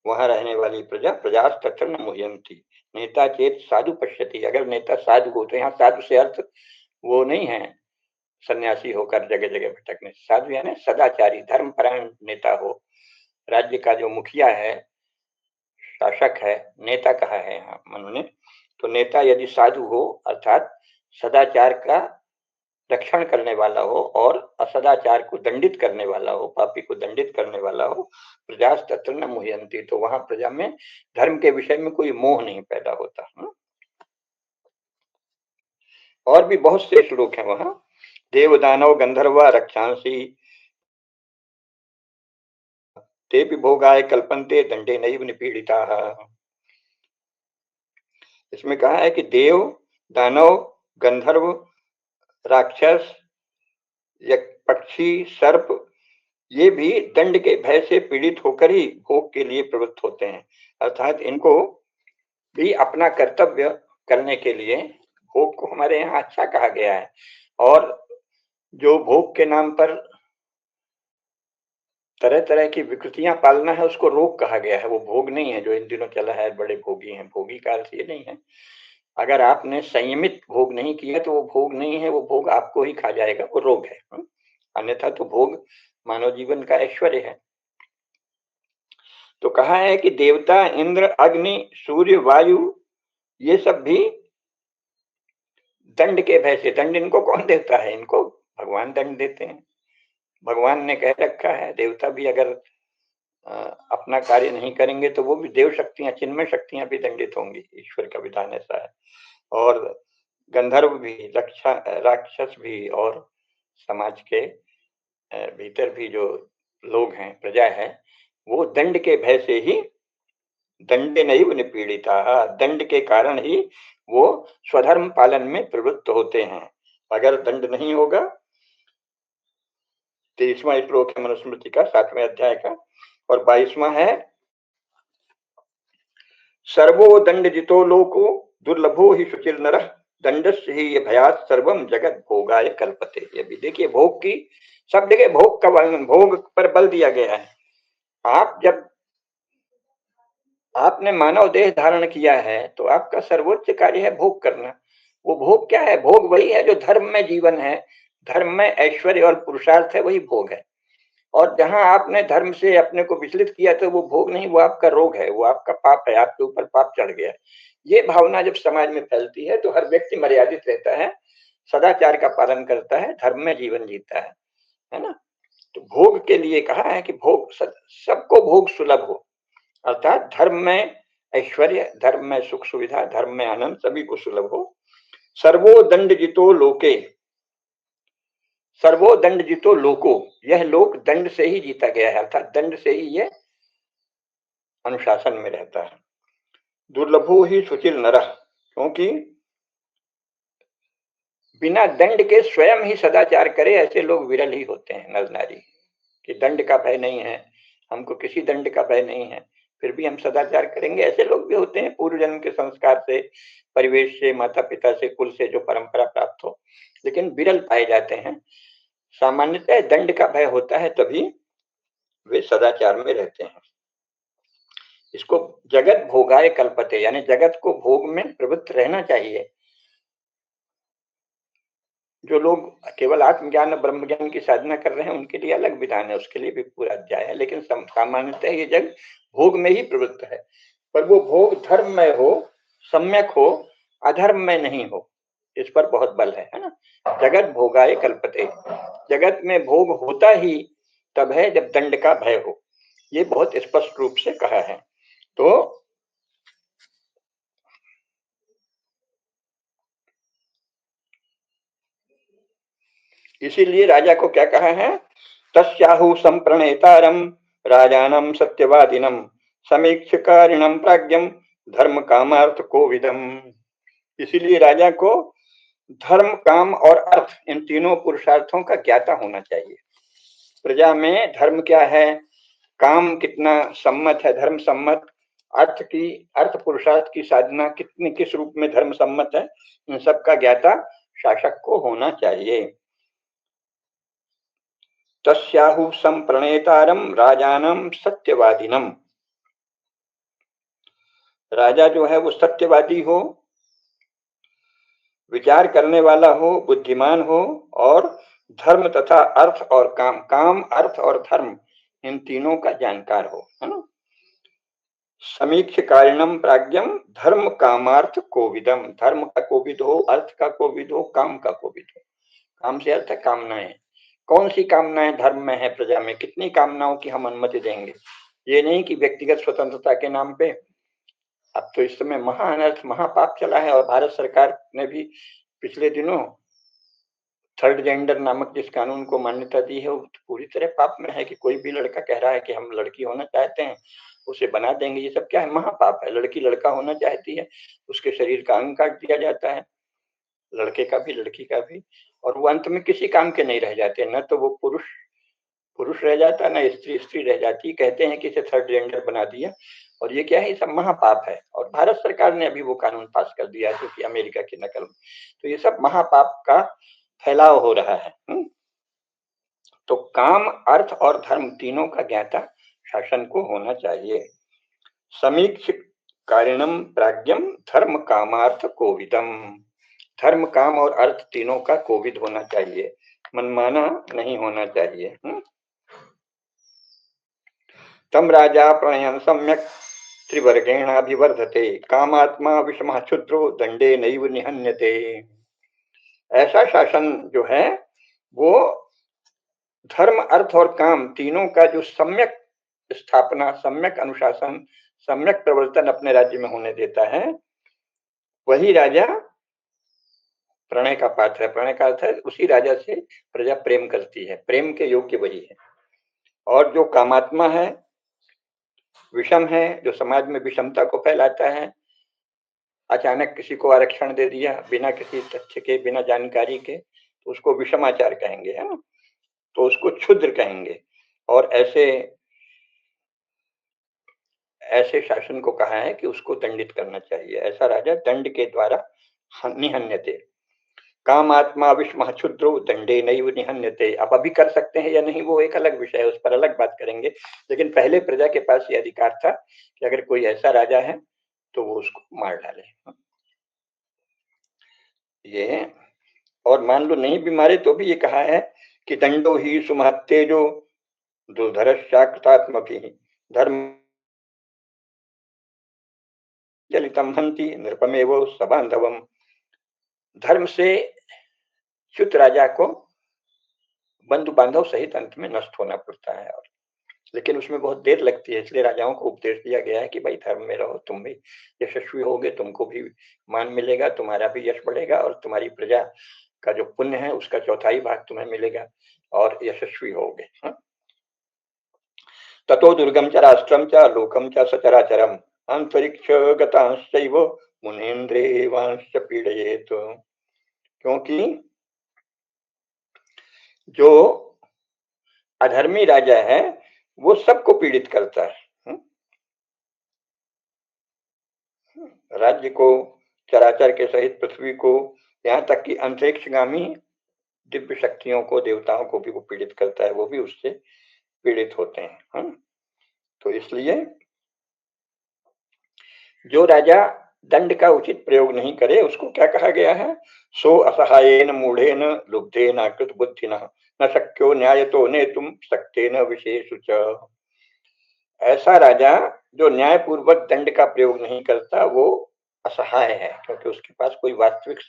वहां रहने वाली प्रजा तत्र न मुह्यन्ति नेता चेत साधु पश्यति। अगर नेता साधु हो, तो यहाँ साधु से अर्थ वो नहीं है सन्यासी होकर जगह जगह भटकने, साधु यानी सदाचारी धर्मपरायण नेता हो। राज्य का जो मुखिया है, शासक है, नेता कहा है यहाँ उन्होंने। तो नेता यदि साधु हो अर्थात सदाचार का रक्षण करने वाला हो और असदाचार को दंडित करने वाला हो, पापी को दंडित करने वाला हो, प्रजास्तत्र न मुह्यंति, तो वहां प्रजा में धर्म के विषय में कोई मोह नहीं पैदा होता। और भी बहुत से श्लोक हैं वहां। देव दानव गंधर्व रक्षांसी ते भी भोगाय कल्पन्ते दंडे नैव निपीड़िता। इसमें कहा है कि देव दानव गंधर्व राक्षस पक्षी सर्प ये भी दंड के भय से पीड़ित होकर ही भोग के लिए प्रवृत्त होते हैं, अर्थात इनको भी अपना कर्तव्य करने के लिए भोग को हमारे यहाँ अच्छा कहा गया है। और जो भोग के नाम पर तरह तरह की विकृतियां पालना है उसको रोग कहा गया है, वो भोग नहीं है जो इन दिनों चला है, बड़े भोगी हैं। भोगी का अर्थ ये नहीं है, अगर आपने संयमित भोग नहीं किया तो वो भोग नहीं है, वो भोग आपको ही खा जाएगा, वो रोग है। अन्यथा तो भोग मानव जीवन का ऐश्वर्य है। तो कहा है कि देवता इंद्र अग्नि सूर्य वायु ये सब भी दंड के भय से, दंड इनको कौन देता है, इनको भगवान दंड देते हैं। भगवान ने कह रखा है देवता भी अगर अपना कार्य नहीं करेंगे तो वो भी देव शक्तियां, चिन्मय शक्तियां भी दंडित होंगी, ईश्वर का विधान ऐसा है। और गंधर्व भी, राक्षस भी, और समाज के भीतर भी जो लोग हैं, प्रजा है, वो दंड के भय से ही दंडे नैव निपीड़िता, दंड के कारण ही वो स्वधर्म पालन में प्रवृत्त होते हैं। अगर दंड नहीं होगा, 23वां श्लोक है मनुस्मृति का 7वें अध्याय का, और 22वां है सर्वो दंड जितो लोको दुर्लभो ही शुचिर नरः दंडस्य ही भयात सर्वम जगत भोगाय कल्पते। ये भी देखिए, भोग की सब जगह भोग का वर्णन, भोग पर बल दिया गया है। आप जब आपने मानव देह धारण किया है तो आपका सर्वोच्च कार्य है भोग करना। वो भोग क्या है? भोग वही है जो धर्म में जीवन है, धर्म में ऐश्वर्य और पुरुषार्थ है, वही भोग है। और जहां आपने धर्म से अपने को विचलित किया तो वो भोग नहीं, वो आपका रोग है, वो आपका पाप है, आपके ऊपर पाप चढ़ गया है। ये भावना जब समाज में फैलती है तो हर व्यक्ति मर्यादित रहता है, सदाचार का पालन करता है, धर्म में जीवन जीता है ना। तो भोग के लिए कहा है कि भोग सबको भोग सुलभ हो, अर्थात धर्म में ऐश्वर्य, धर्म में सुख सुविधा, धर्म में आनंद सभी को सुलभ हो। सर्वो दंड जितो लोके, सर्वो दंड जितो लोको, यह लोक दंड से ही जीता गया है, अर्थात दंड से ही यह अनुशासन में रहता है। दुर्लभो ही सुचिर नरः, क्योंकि बिना दंड के स्वयं ही सदाचार करे ऐसे लोग विरल ही होते हैं, नर नारी। कि दंड का भय नहीं है, हमको किसी दंड का भय नहीं है, फिर भी हम सदाचार करेंगे, ऐसे लोग भी होते हैं। पूर्व जन्म के संस्कार से, परिवेश से, माता पिता से, कुल से जो परंपरा प्राप्त हो, लेकिन विरल पाए जाते हैं। सामान्यतः दंड का भय होता है तभी वे सदाचार में रहते हैं। इसको जगत भोगाय कल्पते, यानी जगत को भोग में प्रवृत्त रहना चाहिए। जो लोग केवल आत्मज्ञान और ब्रह्म ज्ञान की साधना कर रहे हैं उनके लिए अलग विधान है, उसके लिए भी पूरा अध्याय है, लेकिन सामान्यतः ये जग भोग में ही प्रवृत्त है। पर वो भोग धर्म में हो, सम्यक हो, अधर्म में नहीं हो, इस पर बहुत बल है ना। जगत भोगाय कल्पते, जगत में भोग होता ही तब है जब दंड का भय हो, ये बहुत स्पष्ट रूप से कहा है। तो इसीलिए राजा को क्या कहा है? तस्याहु संप्रणेतारम राजानम सत्यवादिनम समीक्षकारिणम प्राज्ञम धर्म कामार्थ कोविदम। इसीलिए राजा को धर्म काम और अर्थ, इन तीनों पुरुषार्थों का ज्ञाता होना चाहिए। प्रजा में धर्म क्या है, काम कितना सम्मत है, धर्म सम्मत, अर्थ पुरुषार्थ की साधना कितनी किस रूप में धर्म सम्मत है, इन सब का ज्ञाता शासक को होना चाहिए। तस्याहु संप्रणेतारम राजानम सत्यवादिनम, राजा जो है वो सत्यवादी हो, विचार करने वाला हो, बुद्धिमान हो, और धर्म तथा अर्थ और काम, काम अर्थ और धर्म इन तीनों का जानकार हो, है ना। समीक्ष कारिणम प्राज्ञम धर्म कामार्थ कोविदम। धर्म का कोविद हो, अर्थ का कोविद हो, काम का कोविद हो। काम से अर्थ है कामनाएं। कौन सी कामनाएं धर्म में है, प्रजा में कितनी कामनाओं की हम अनुमति देंगे। ये नहीं कि व्यक्तिगत स्वतंत्रता के नाम पे। अब तो इस समय महाअनर्थ महापाप चला है, और भारत सरकार ने भी पिछले दिनों थर्ड जेंडर नामक जिस कानून को मान्यता दी है, वो पूरी तरह पाप में है कि कोई भी लड़का कह रहा है कि हम लड़की होना चाहते हैं, उसे बना देंगे। ये सब क्या है, महापाप है। लड़की लड़का होना चाहती है, उसके शरीर का अंग काट दिया जाता है, लड़के का भी लड़की का भी, और वो अंत में किसी काम के नहीं रह जाते। न तो वो पुरुष पुरुष रह जाता, न स्त्री स्त्री रह जाती। कहते हैं कि इसे थर्ड जेंडर बना दिया, और ये क्या है, ये सब महापाप है। और भारत सरकार ने अभी वो कानून पास कर दिया है, जो कि अमेरिका की नकल में। तो ये सब महापाप का फैलाव हो रहा है। तो काम, अर्थ और धर्म तीनों का ज्ञाता शासन को होना चाहिए। समीक्ष कारिणम प्राज्ञम धर्म कामार्थ कोविदम। धर्म काम और अर्थ तीनों का कोविद होना चाहिए, मनमाना नहीं होना चाहिए। तम राजा प्रणयन सम्यक त्रिवर्गेणाभिवर्धते कामात्मा विषमः क्षुद्रो दंडे नैव निहन्यते। ऐसा शासन जो है वो धर्म, अर्थ और काम तीनों का जो सम्यक स्थापना, सम्यक अनुशासन, सम्यक प्रवर्तन अपने राज्य में होने देता है, वही राजा प्रणय का पात्र है। प्रणय का अर्थ है उसी राजा से प्रजा प्रेम करती है, प्रेम के योग्य वही है। और जो कामात्मा है, विषम है, जो समाज में विषमता को फैलाता है, अचानक किसी को आरक्षण दे दिया बिना किसी तथ्य के, बिना जानकारी के, तो उसको विषमाचार कहेंगे, है ना। तो उसको क्षुद्र कहेंगे। और ऐसे ऐसे शासन को कहा है कि उसको दंडित करना चाहिए। ऐसा राजा दंड के द्वारा निहन्यते। काम आत्मा विषम क्षुद्रो दंडे नैव निहन्यते। अब अभी कर सकते हैं या नहीं वो एक अलग विषय है, उस पर अलग बात करेंगे। लेकिन पहले प्रजा के पास ये अधिकार था कि अगर कोई ऐसा राजा है तो वो उसको मार डाले। ये और मान लो नहीं भी मारे तो भी ये कहा है कि दंडो ही सुमहत्तेजो दुर्धरश्चाकृतात्मभि धर्म चलितम हंति नृपमेव सबांधवम। धर्म से च्युत राजा को बंधु बांधव सहित अंत में नष्ट होना पड़ता है। और लेकिन उसमें बहुत देर लगती है, इसलिए राजाओं को उपदेश दिया गया है कि भाई धर्म में रहो, तुम भी यशस्वी होगे, तुमको भी मान मिलेगा, तुम्हारा भी यश बढ़ेगा, और तुम्हारी प्रजा का जो पुण्य है उसका चौथाई भाग तुम्हें मिलेगा, और यशस्वी होगे। ततो दुर्गम च राष्ट्रम च लोकम च सचराचरम अंतरिक्ष गतांश्चैव मुनीन्द्रेवांश्च पीड़येत। क्योंकि जो अधर्मी राजा है वो सबको पीड़ित करता है, राज्य को, चराचर के सहित पृथ्वी को, यहाँ तक कि अंतरिक्षगामी दिव्य शक्तियों को, देवताओं को भी वो पीड़ित करता है, वो भी उससे पीड़ित होते हैं। तो इसलिए जो राजा दंड का उचित प्रयोग नहीं करे उसको क्या कहा गया है, सो असहायेन मूढ़ेन लुब्धेन आकृत बुद्धिनः न शक्यो न्यायतो नेतुम शक्तेन विशेषुच। ऐसा राजा जो न्याय पूर्वक दंड का प्रयोग नहीं करता वो असहाय है, क्योंकि उसके पास कोई वास्तविक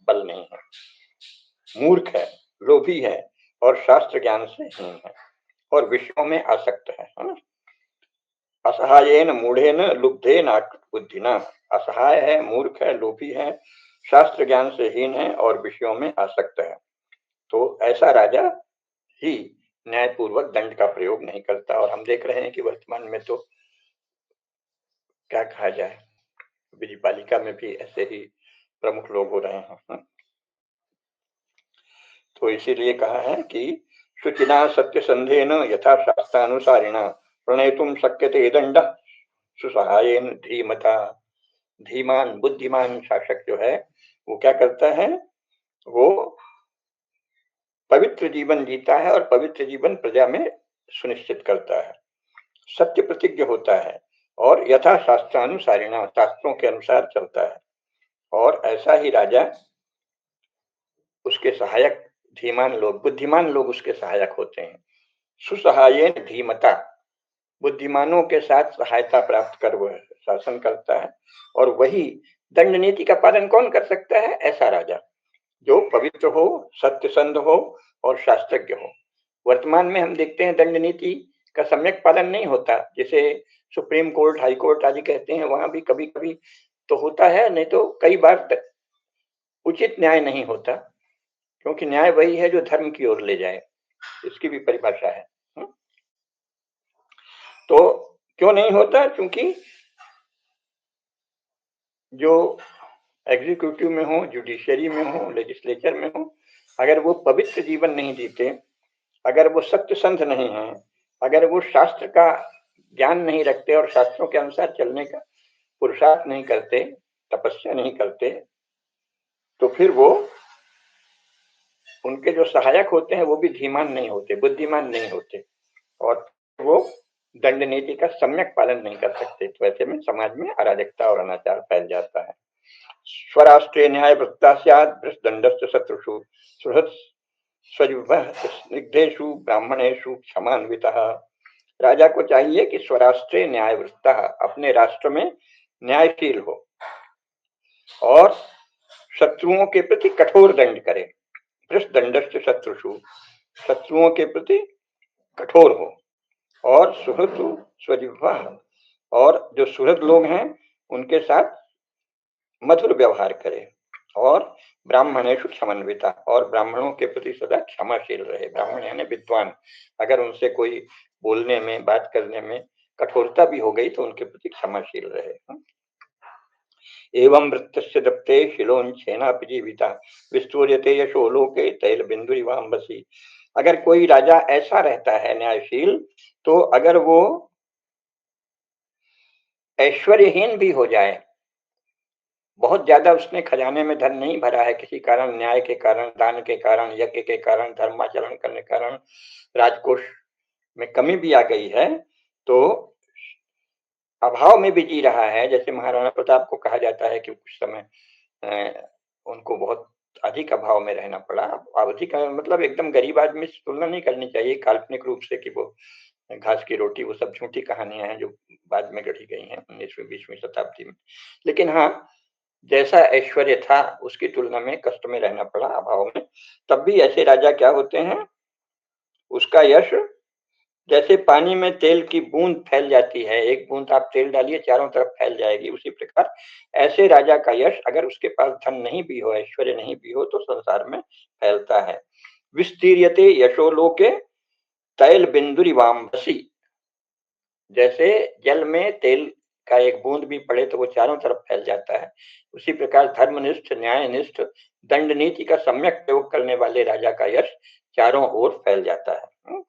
बल नहीं है, मूर्ख है, लोभी है, और शास्त्र ज्ञान से हीन है, और विषयों में आसक्त है ना। असहायेन मूढ़ेन लुब्धेन बुद्धिना। असहाय है, मूर्ख है, लोभी है, शास्त्र ज्ञान से हीन है, और विषयों में आसक्त है। तो ऐसा राजा ही न्यायपूर्वक दंड का प्रयोग नहीं करता। और हम देख रहे हैं कि वर्तमान में तो क्या कहा जाए, ब्रजपालिका में भी ऐसे ही प्रमुख लोग हो रहे हैं। तो इसीलिए कहा है कि शुचिना सत्य संधेन यथा शास्त्रानुसारिणा प्रणेतुम शक्यते दंड सुसहायेन धीमता। धीमान बुद्धिमान शासक जो है वो क्या करता है, वो पवित्र जीवन जीता है, और पवित्र जीवन प्रजा में सुनिश्चित करता है, सत्य प्रतिज्ञ होता है, और यथा शास्त्रानुसारिणा शास्त्रों के अनुसार चलता है। और ऐसा ही राजा, उसके सहायक धीमान लोग, बुद्धिमान लोग उसके सहायक होते हैं। सुसहायेन धीमता, बुद्धिमानों के साथ सहायता प्राप्त कर वह शासन करता है। और वही दंड नीति का पालन कौन कर सकता है? ऐसा राजा जो पवित्र हो, सत्यसंध हो और शास्त्रज्ञ हो। वर्तमान में हम देखते हैं दंड नीति का सम्यक पालन नहीं होता, जिसे सुप्रीम कोर्ट, हाई कोर्ट आदि कहते हैं, वहां भी कभी कभी तो होता है, नहीं तो कई बार उचित न्याय नहीं होता, क्योंकि न्याय वही है जो धर्म की ओर ले जाए, इसकी भी परिभाषा है। तो क्यों नहीं होता? क्योंकि जो एग्जीक्यूटिव में हो, जुडिशरी में हो, लेजिस्लेचर में हो, अगर वो पवित्र जीवन नहीं जीते, अगर वो सत्यसंध नहीं है, अगर वो शास्त्र का ज्ञान नहीं रखते और शास्त्रों के अनुसार चलने का पुरुषार्थ नहीं करते, तपस्या नहीं करते, तो फिर वो, उनके जो सहायक होते हैं वो भी धीमान नहीं होते, बुद्धिमान नहीं होते, और वो दंड नीति का सम्यक पालन नहीं कर सकते। तो ऐसे में समाज में अराजकता और अनाचार फैल जाता है। स्वराष्ट्रीय न्याय वृत्ता स्यात् दंडस्य शत्रुषु सुहृत् स्वजुभः स्निग्धेषु ब्राह्मणेषु क्षमान्वितः। राजा को चाहिए कि स्वराष्ट्रीय न्याय वृत्ता, अपने राष्ट्र में न्यायशील हो और शत्रुओं के प्रति कठोर दंड करे। दंडस्य शत्रुषु, शत्रुओं के प्रति कठोर हो, और सुहृदु स्वजिह्वा, और जो सुहृद लोग हैं उनके साथ मधुर व्यवहार करे, और ब्राह्मणेषु क्षमान्विता, और ब्राह्मणों के प्रति सदा क्षमाशील रहे। ब्राह्मण यानी विद्वान, अगर उनसे कोई बोलने में, बात करने में कठोरता भी हो गई तो उनके प्रति क्षमाशील रहे। एवं वृत्तस्य दप्ते शिलोंछेनापि जीविता विस्तूर्यते यशो लोके तैल बिंदुरिवाम्बसी। अगर कोई राजा ऐसा रहता है न्यायशील, तो अगर वो ऐश्वर्यहीन भी हो जाए, बहुत ज्यादा उसने खजाने में धन नहीं भरा है, किसी कारण, न्याय के कारण, दान के कारण, यज्ञ के कारण, धर्माचरण करने के कारण राजकोष में कमी भी आ गई है, तो अभाव में भी जी रहा है। जैसे महाराणा प्रताप को कहा जाता है कि कुछ समय उनको बहुत अधिक अभाव में रहना पड़ा। अधिक मतलब एकदम गरीब आदमी से तुलना नहीं करनी चाहिए काल्पनिक रूप से कि वो घास की रोटी, वो सब झूठी कहानियां हैं जो बाद में गढ़ी गई हैं 19वीं 20वीं शताब्दी में। लेकिन हाँ, जैसा ऐश्वर्य था उसकी तुलना में कष्ट में रहना पड़ा, अभाव में। तब भी ऐसे राजा क्या होते हैं, उसका यश जैसे पानी में तेल की बूंद फैल जाती है, एक बूंद आप तेल डालिए चारों तरफ फैल जाएगी, उसी प्रकार ऐसे राजा का यश, अगर उसके पास धन नहीं भी हो, ऐश्वर्य नहीं भी हो, तो संसार में फैलता है। विस्तीर्यते यशो लोके तैल बिंदुरिवाम्भसी, जैसे जल में तेल का एक बूंद भी पड़े तो वो चारों तरफ फैल जाता है, उसी प्रकार धर्मनिष्ठ, न्यायनिष्ठ, दंड नीति का सम्यक प्रयोग करने वाले राजा का यश चारों ओर फैल जाता है।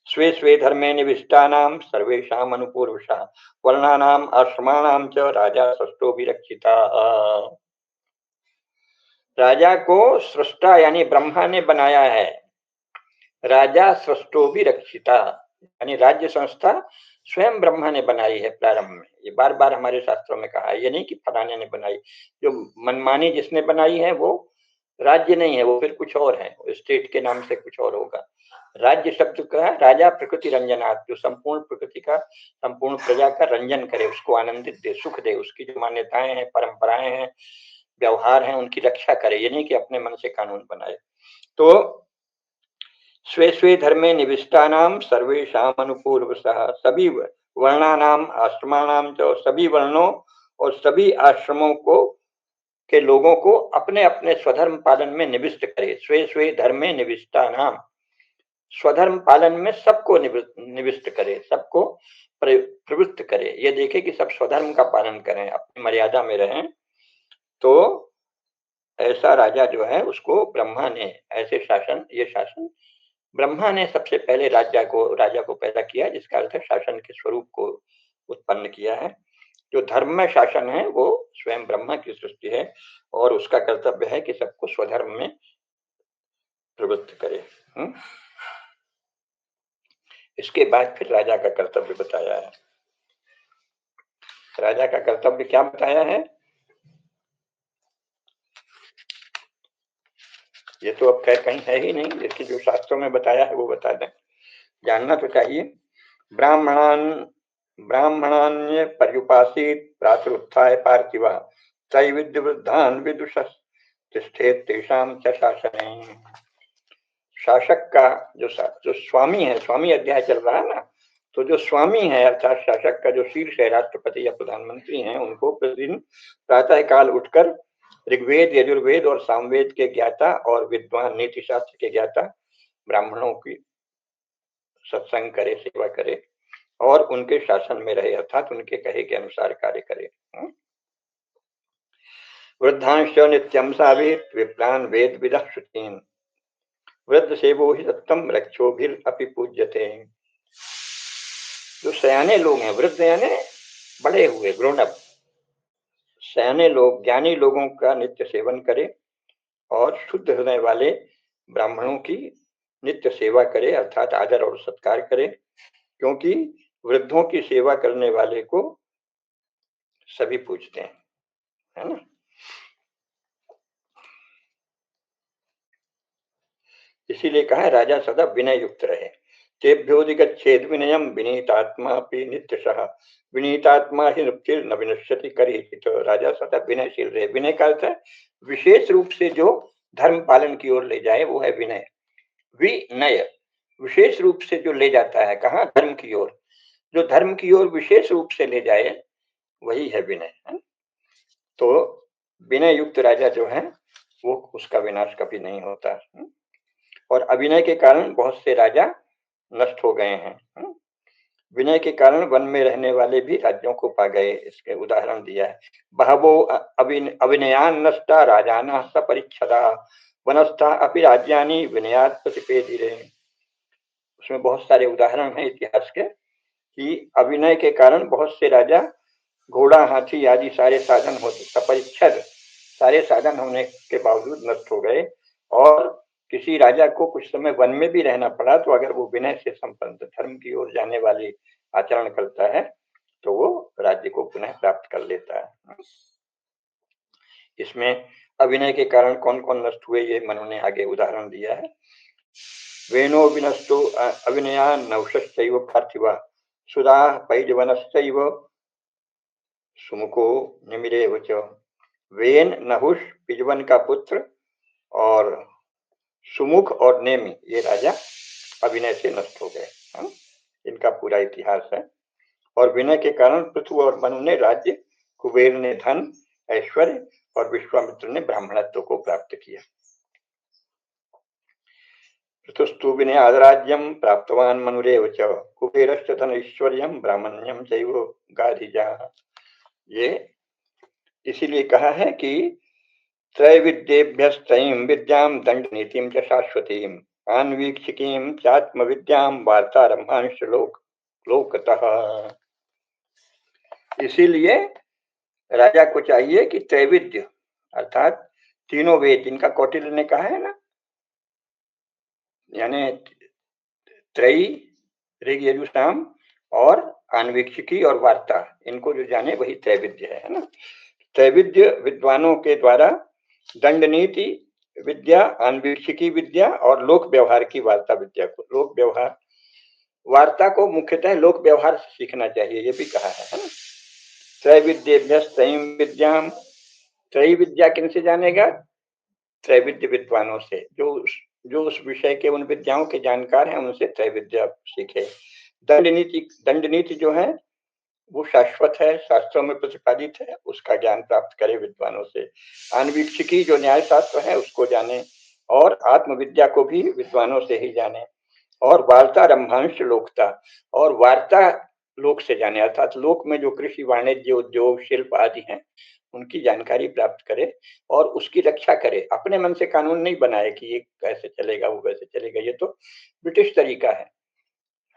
स्वे स्वे धर्मे निविष्टानां सर्वेषाम् अनुपूर्वशः वर्णानाम् आश्रमाणां च राजा सृष्टो विरक्षिता। राजा को सृष्टा यानी ब्रह्मा ने बनाया है। राजा सृष्टो विरक्षिता यानी राज्य संस्था स्वयं ब्रह्मा ने बनाई है प्रारंभ में। ये बार बार हमारे शास्त्रों में कहा है, ये नहीं कि फलाने ने बनाई। जो मनमानी जिसने बनाई है वो राज्य नहीं है, वो फिर कुछ और है, स्टेट के नाम से कुछ और होगा। राज्य शब्द का राजा प्रकृति रंजनात्, जो संपूर्ण प्रकृति का, संपूर्ण प्रजा का रंजन करे, उसको आनंदित दे, सुख दे, उसकी जो मान्यताएं हैं, परंपराएं हैं, व्यवहार हैं, उनकी रक्षा करे। ये नहीं कि अपने मन से कानून बनाए। तो स्वे स्वे धर्मे निविष्टानाम सर्वेषाम अनुपूर्वशः, सभी वर्णानाम आश्रमानाम, जो सभी वर्णों और सभी आश्रमों को के लोगों को अपने अपने स्वधर्म पालन में निविष्ट करे। स्वे स्वे धर्मे निविष्टानाम, स्वधर्म पालन में सबको निविष्ट करे, सबको प्रवृत्त करे। ये देखे कि सब स्वधर्म का पालन करें, अपनी मर्यादा में रहें। तो ऐसा राजा जो है उसको ब्रह्मा ने, ऐसे शासन, ये शासन ब्रह्मा ने सबसे पहले राजा को पैदा किया, जिसका अर्थ है शासन के स्वरूप को उत्पन्न किया है। जो धर्म में शासन है वो स्वयं ब्रह्मा की सृष्टि है, और उसका कर्तव्य है कि सबको स्वधर्म में प्रवृत्त करे। इसके बाद फिर राजा का कर्तव्य बताया है। राजा का कर्तव्य क्या बताया है, ये तो अब खैर कहीं है ही नहीं, इसकी जो शास्त्रों में बताया है वो बता दें, जानना तो चाहिए। ब्राह्मणान ब्राह्मणान्य पर्युपासीत प्रातरुत्थाय पार्थिवा त्रैविद्य वृद्धान विदुषः तिष्ठेत तेषां च शासने। शासक का जो स्वामी है, स्वामी अध्याय चल रहा है ना, तो जो स्वामी है अर्थात शासक का जो शीर्ष है, राष्ट्रपति या प्रधानमंत्री हैं, उनको प्रतिदिन प्रातः काल उठकर ऋग्वेद, यजुर्वेद और सामवेद के ज्ञाता और विद्वान, नीति शास्त्र के ज्ञाता ब्राह्मणों की सत्संग करे, सेवा करे और उनके शासन में रहे, अर्थात उनके कहे के अनुसार कार्य करे। वृद्धांश नित्यम सावेत विप्रान वेद विदः शुचीन् वृद्ध सेवो ही सत्तम रक्षोभिर अपि पूज्यते। जो सयाने लोग हैं, वृद्ध यानी बड़े हुए, ग्रोन अप, सयाने लोग, ज्ञानी लोगों का नित्य सेवन करे और शुद्ध हृदय वाले ब्राह्मणों की नित्य सेवा करे, अर्थात आदर और सत्कार करे, क्योंकि वृद्धों की सेवा करने वाले को सभी पूजते हैं, है ना। इसीलिए कहा राजा सदा विनय युक्त रहे। तेभ्योदिगच्छेद विनयम विनीतात्मा अपि नित्यशः विनीतात्मा ही न विनश्यति करी। तो राजा सदा विनयशील रहे। विनय का अर्थ है विशेष रूप से जो धर्म पालन की ओर ले जाए वो है विनय। विनय विशेष रूप से जो ले जाता है, कहाँ, धर्म की ओर, जो धर्म की ओर विशेष रूप से ले जाए वही है विनय, है? तो विनय युक्त राजा जो है वो, उसका विनाश कभी नहीं होता। और अभिनय के कारण बहुत से राजा नष्ट हो गए हैं। विनय के कारण वन में रहने वाले भी राज्यों को पा गए। इसके उदाहरण दिया है, बहवो अभिनयान नष्टा राजाना सपरिच्छदा वनस्था अपि राज्यानि विनयात् प्रतिपेदिरे। उसमें बहुत सारे उदाहरण हैं इतिहास के कि अभिनय के कारण बहुत से राजा घोड़ा, हाथी आदि सारे साधन होते, सपरिच्छद सारे साधन होने के बावजूद नष्ट हो गए। और किसी राजा को कुछ समय वन में भी रहना पड़ा तो अगर वो विनय से संपन्न धर्म की ओर जाने वाली आचरण करता है तो वो राज्य को पुनः प्राप्त कर लेता है। इसमें अभिनय के कारण कौन कौन नष्ट हुए ये मनु ने आगे उदाहरण दिया है। वेणो विनष्टो अभिनया नवशश्चैव पार्थिवा सुधा पैजवनश्चैव सुमुखो निमिरेव च। वेन, नहुष, पिजवन का पुत्र और सुमुख और नेमि, ये राजा अभिनय से नष्ट हो गए। इनका पूरा इतिहास है। और विनय के कारण पृथु और मनु ने राज्य, कुबेर ने धन, ऐश्वर्य और विश्वामित्र ने ब्राह्मणत्व को प्राप्त किया। पृथुस्तु विनयाद राज्यम प्राप्तवान मनुरेव च कुबेरश्च धन ऐश्वर्यम ब्राह्मण्यम चैव गाधिजा। ये इसीलिए कहा है कि त्रैविद्येभ्यस्त्रयीं विद्यां दंड नीतिं च शाश्वतीं आन्वीक्षिकीं चात्मविद्यां वार्तारम्भांश लोकतः। इसीलिए राजा को चाहिए कि त्रैविद्य अर्थात तीनों वेद, जिनका कौटिल्य ने कहा है ना, यानी त्रयी, ऋग, यजु, साम और आन्वीक्षिकी और वार्ता, इनको जो जाने वही त्रैविद्य है ना। त्रैविद्य विद्वानों के द्वारा दंड नीति विद्या, आन्वीक्षिकी विद्या और लोक व्यवहार की वार्ता विद्या को, लोक व्यवहार वार्ता को मुख्यतः लोक व्यवहार से सीखना चाहिए, ये भी कहा है ना। त्रैविद्येभ्यस्त्रयीं विद्याम, त्रयी विद्या किनसे जानेगा, त्रैविद्य विद्वानों से, जो उस विषय के, उन विद्याओं के जानकार हैं, उनसे त्रैविद्या सीखे। दंड नीति जो है वो शाश्वत है, शास्त्रों में प्रतिपादित है, उसका ज्ञान प्राप्त करे विद्वानों से। आन्वीक्षिकी जो न्याय शास्त्र है उसको जाने और आत्मविद्या को भी विद्वानों से ही जाने। और वार्ता रंभांश लोकता, और वार्ता लोक से जाने, अर्थात लोक में जो कृषि, वाणिज्य, उद्योग, शिल्प आदि हैं उनकी जानकारी प्राप्त करे और उसकी रक्षा करे। अपने मन से कानून नहीं बनाए कि ये कैसे चलेगा, वो कैसे चलेगा, ये तो ब्रिटिश तरीका है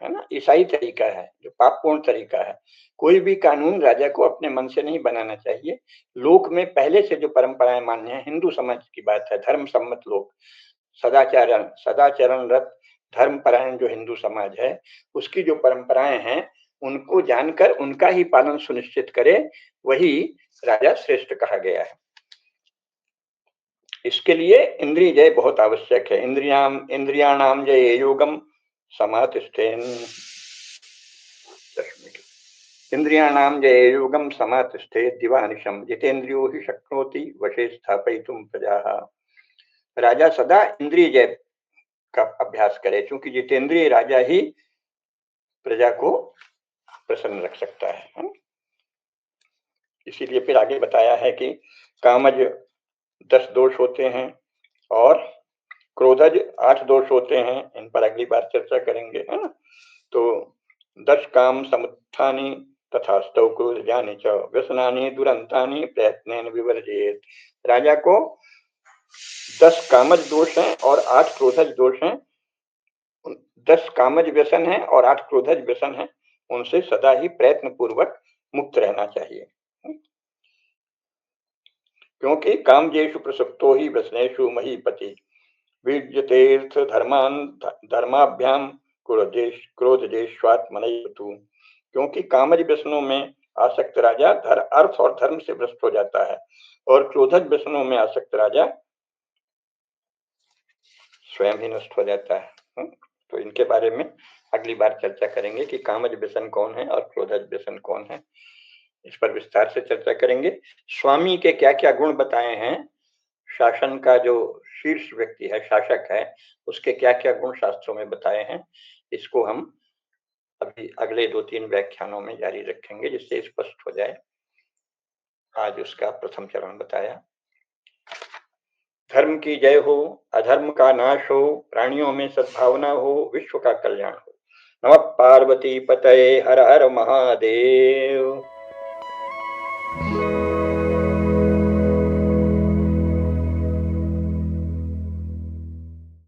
ना, ईसाई तरीका है, जो पापपूर्ण तरीका है। कोई भी कानून राजा को अपने मन से नहीं बनाना चाहिए। लोक में पहले से जो परंपराएं मान्य है, हिंदू समाज की बात है, धर्म सम्मत लोक, सदाचरण रत धर्मपरायण जो हिंदू समाज है, उसकी जो परंपराएं हैं उनको जानकर उनका ही पालन सुनिश्चित करे, वही राजा श्रेष्ठ कहा गया है। इसके लिए इंद्रिय जय बहुत आवश्यक है। इंद्रियाणाम जय योगम समातिष्ठेन। इंद्रियाणां जययोगं समातिष्ठेत् दिवानिशं जितेन्द्रियो हि शक्नोति वशे स्थापयितुं प्रजाः। राजा सदा इंद्रिय जय का अभ्यास करे, क्योंकि जितेंद्रिय राजा ही प्रजा को प्रसन्न रख सकता है। इसीलिए फिर आगे बताया है कि कामज 10 दोष होते हैं और क्रोधज 8 दोष होते हैं। इन पर अगली बार चर्चा करेंगे, है ना। तो 10 काम समुत्थानि तथा स्तौ क्रोधजानि च व्यसनानि दुरंतानि प्रयत्नेन विवर्जेत। राजा को 10 कामज दोष हैं और 8 क्रोधज दोष हैं। 10 कामज व्यसन है और 8 क्रोधज व्यसन है, उनसे सदा ही प्रयत्न पूर्वक मुक्त रहना चाहिए। क्योंकि कामजेषु प्रसक्तो ही व्यसनेषु महीपति विद्यतेर्थ धर्मान धर्माभ्याम क्रोधजेष्वात्मनैवतु। क्योंकि कामज व्यसनों में आसक्त राजा अर्थ और धर्म से भ्रष्ट हो जाता है, और क्रोधज व्यसनों में आसक्त राजा स्वयं ही नष्ट हो जाता है। तो इनके बारे में अगली बार चर्चा करेंगे कि कामज व्यसन कौन है और क्रोधज व्यसन कौन है। इस पर विस्तार से चर्चा करेंगे। स्वामी के क्या क्या गुण बताए हैं, शासन का जो शीर्ष व्यक्ति है, शासक है, उसके क्या क्या गुण शास्त्रों में बताए हैं, इसको हम अभी अगले 2-3 व्याख्यानों में जारी रखेंगे, जिससे स्पष्ट हो जाए। आज उसका प्रथम चरण बताया। धर्म की जय हो, अधर्म का नाश हो, प्राणियों में सद्भावना हो, विश्व का कल्याण हो। नमः पार्वती पतये, हर हर महादेव।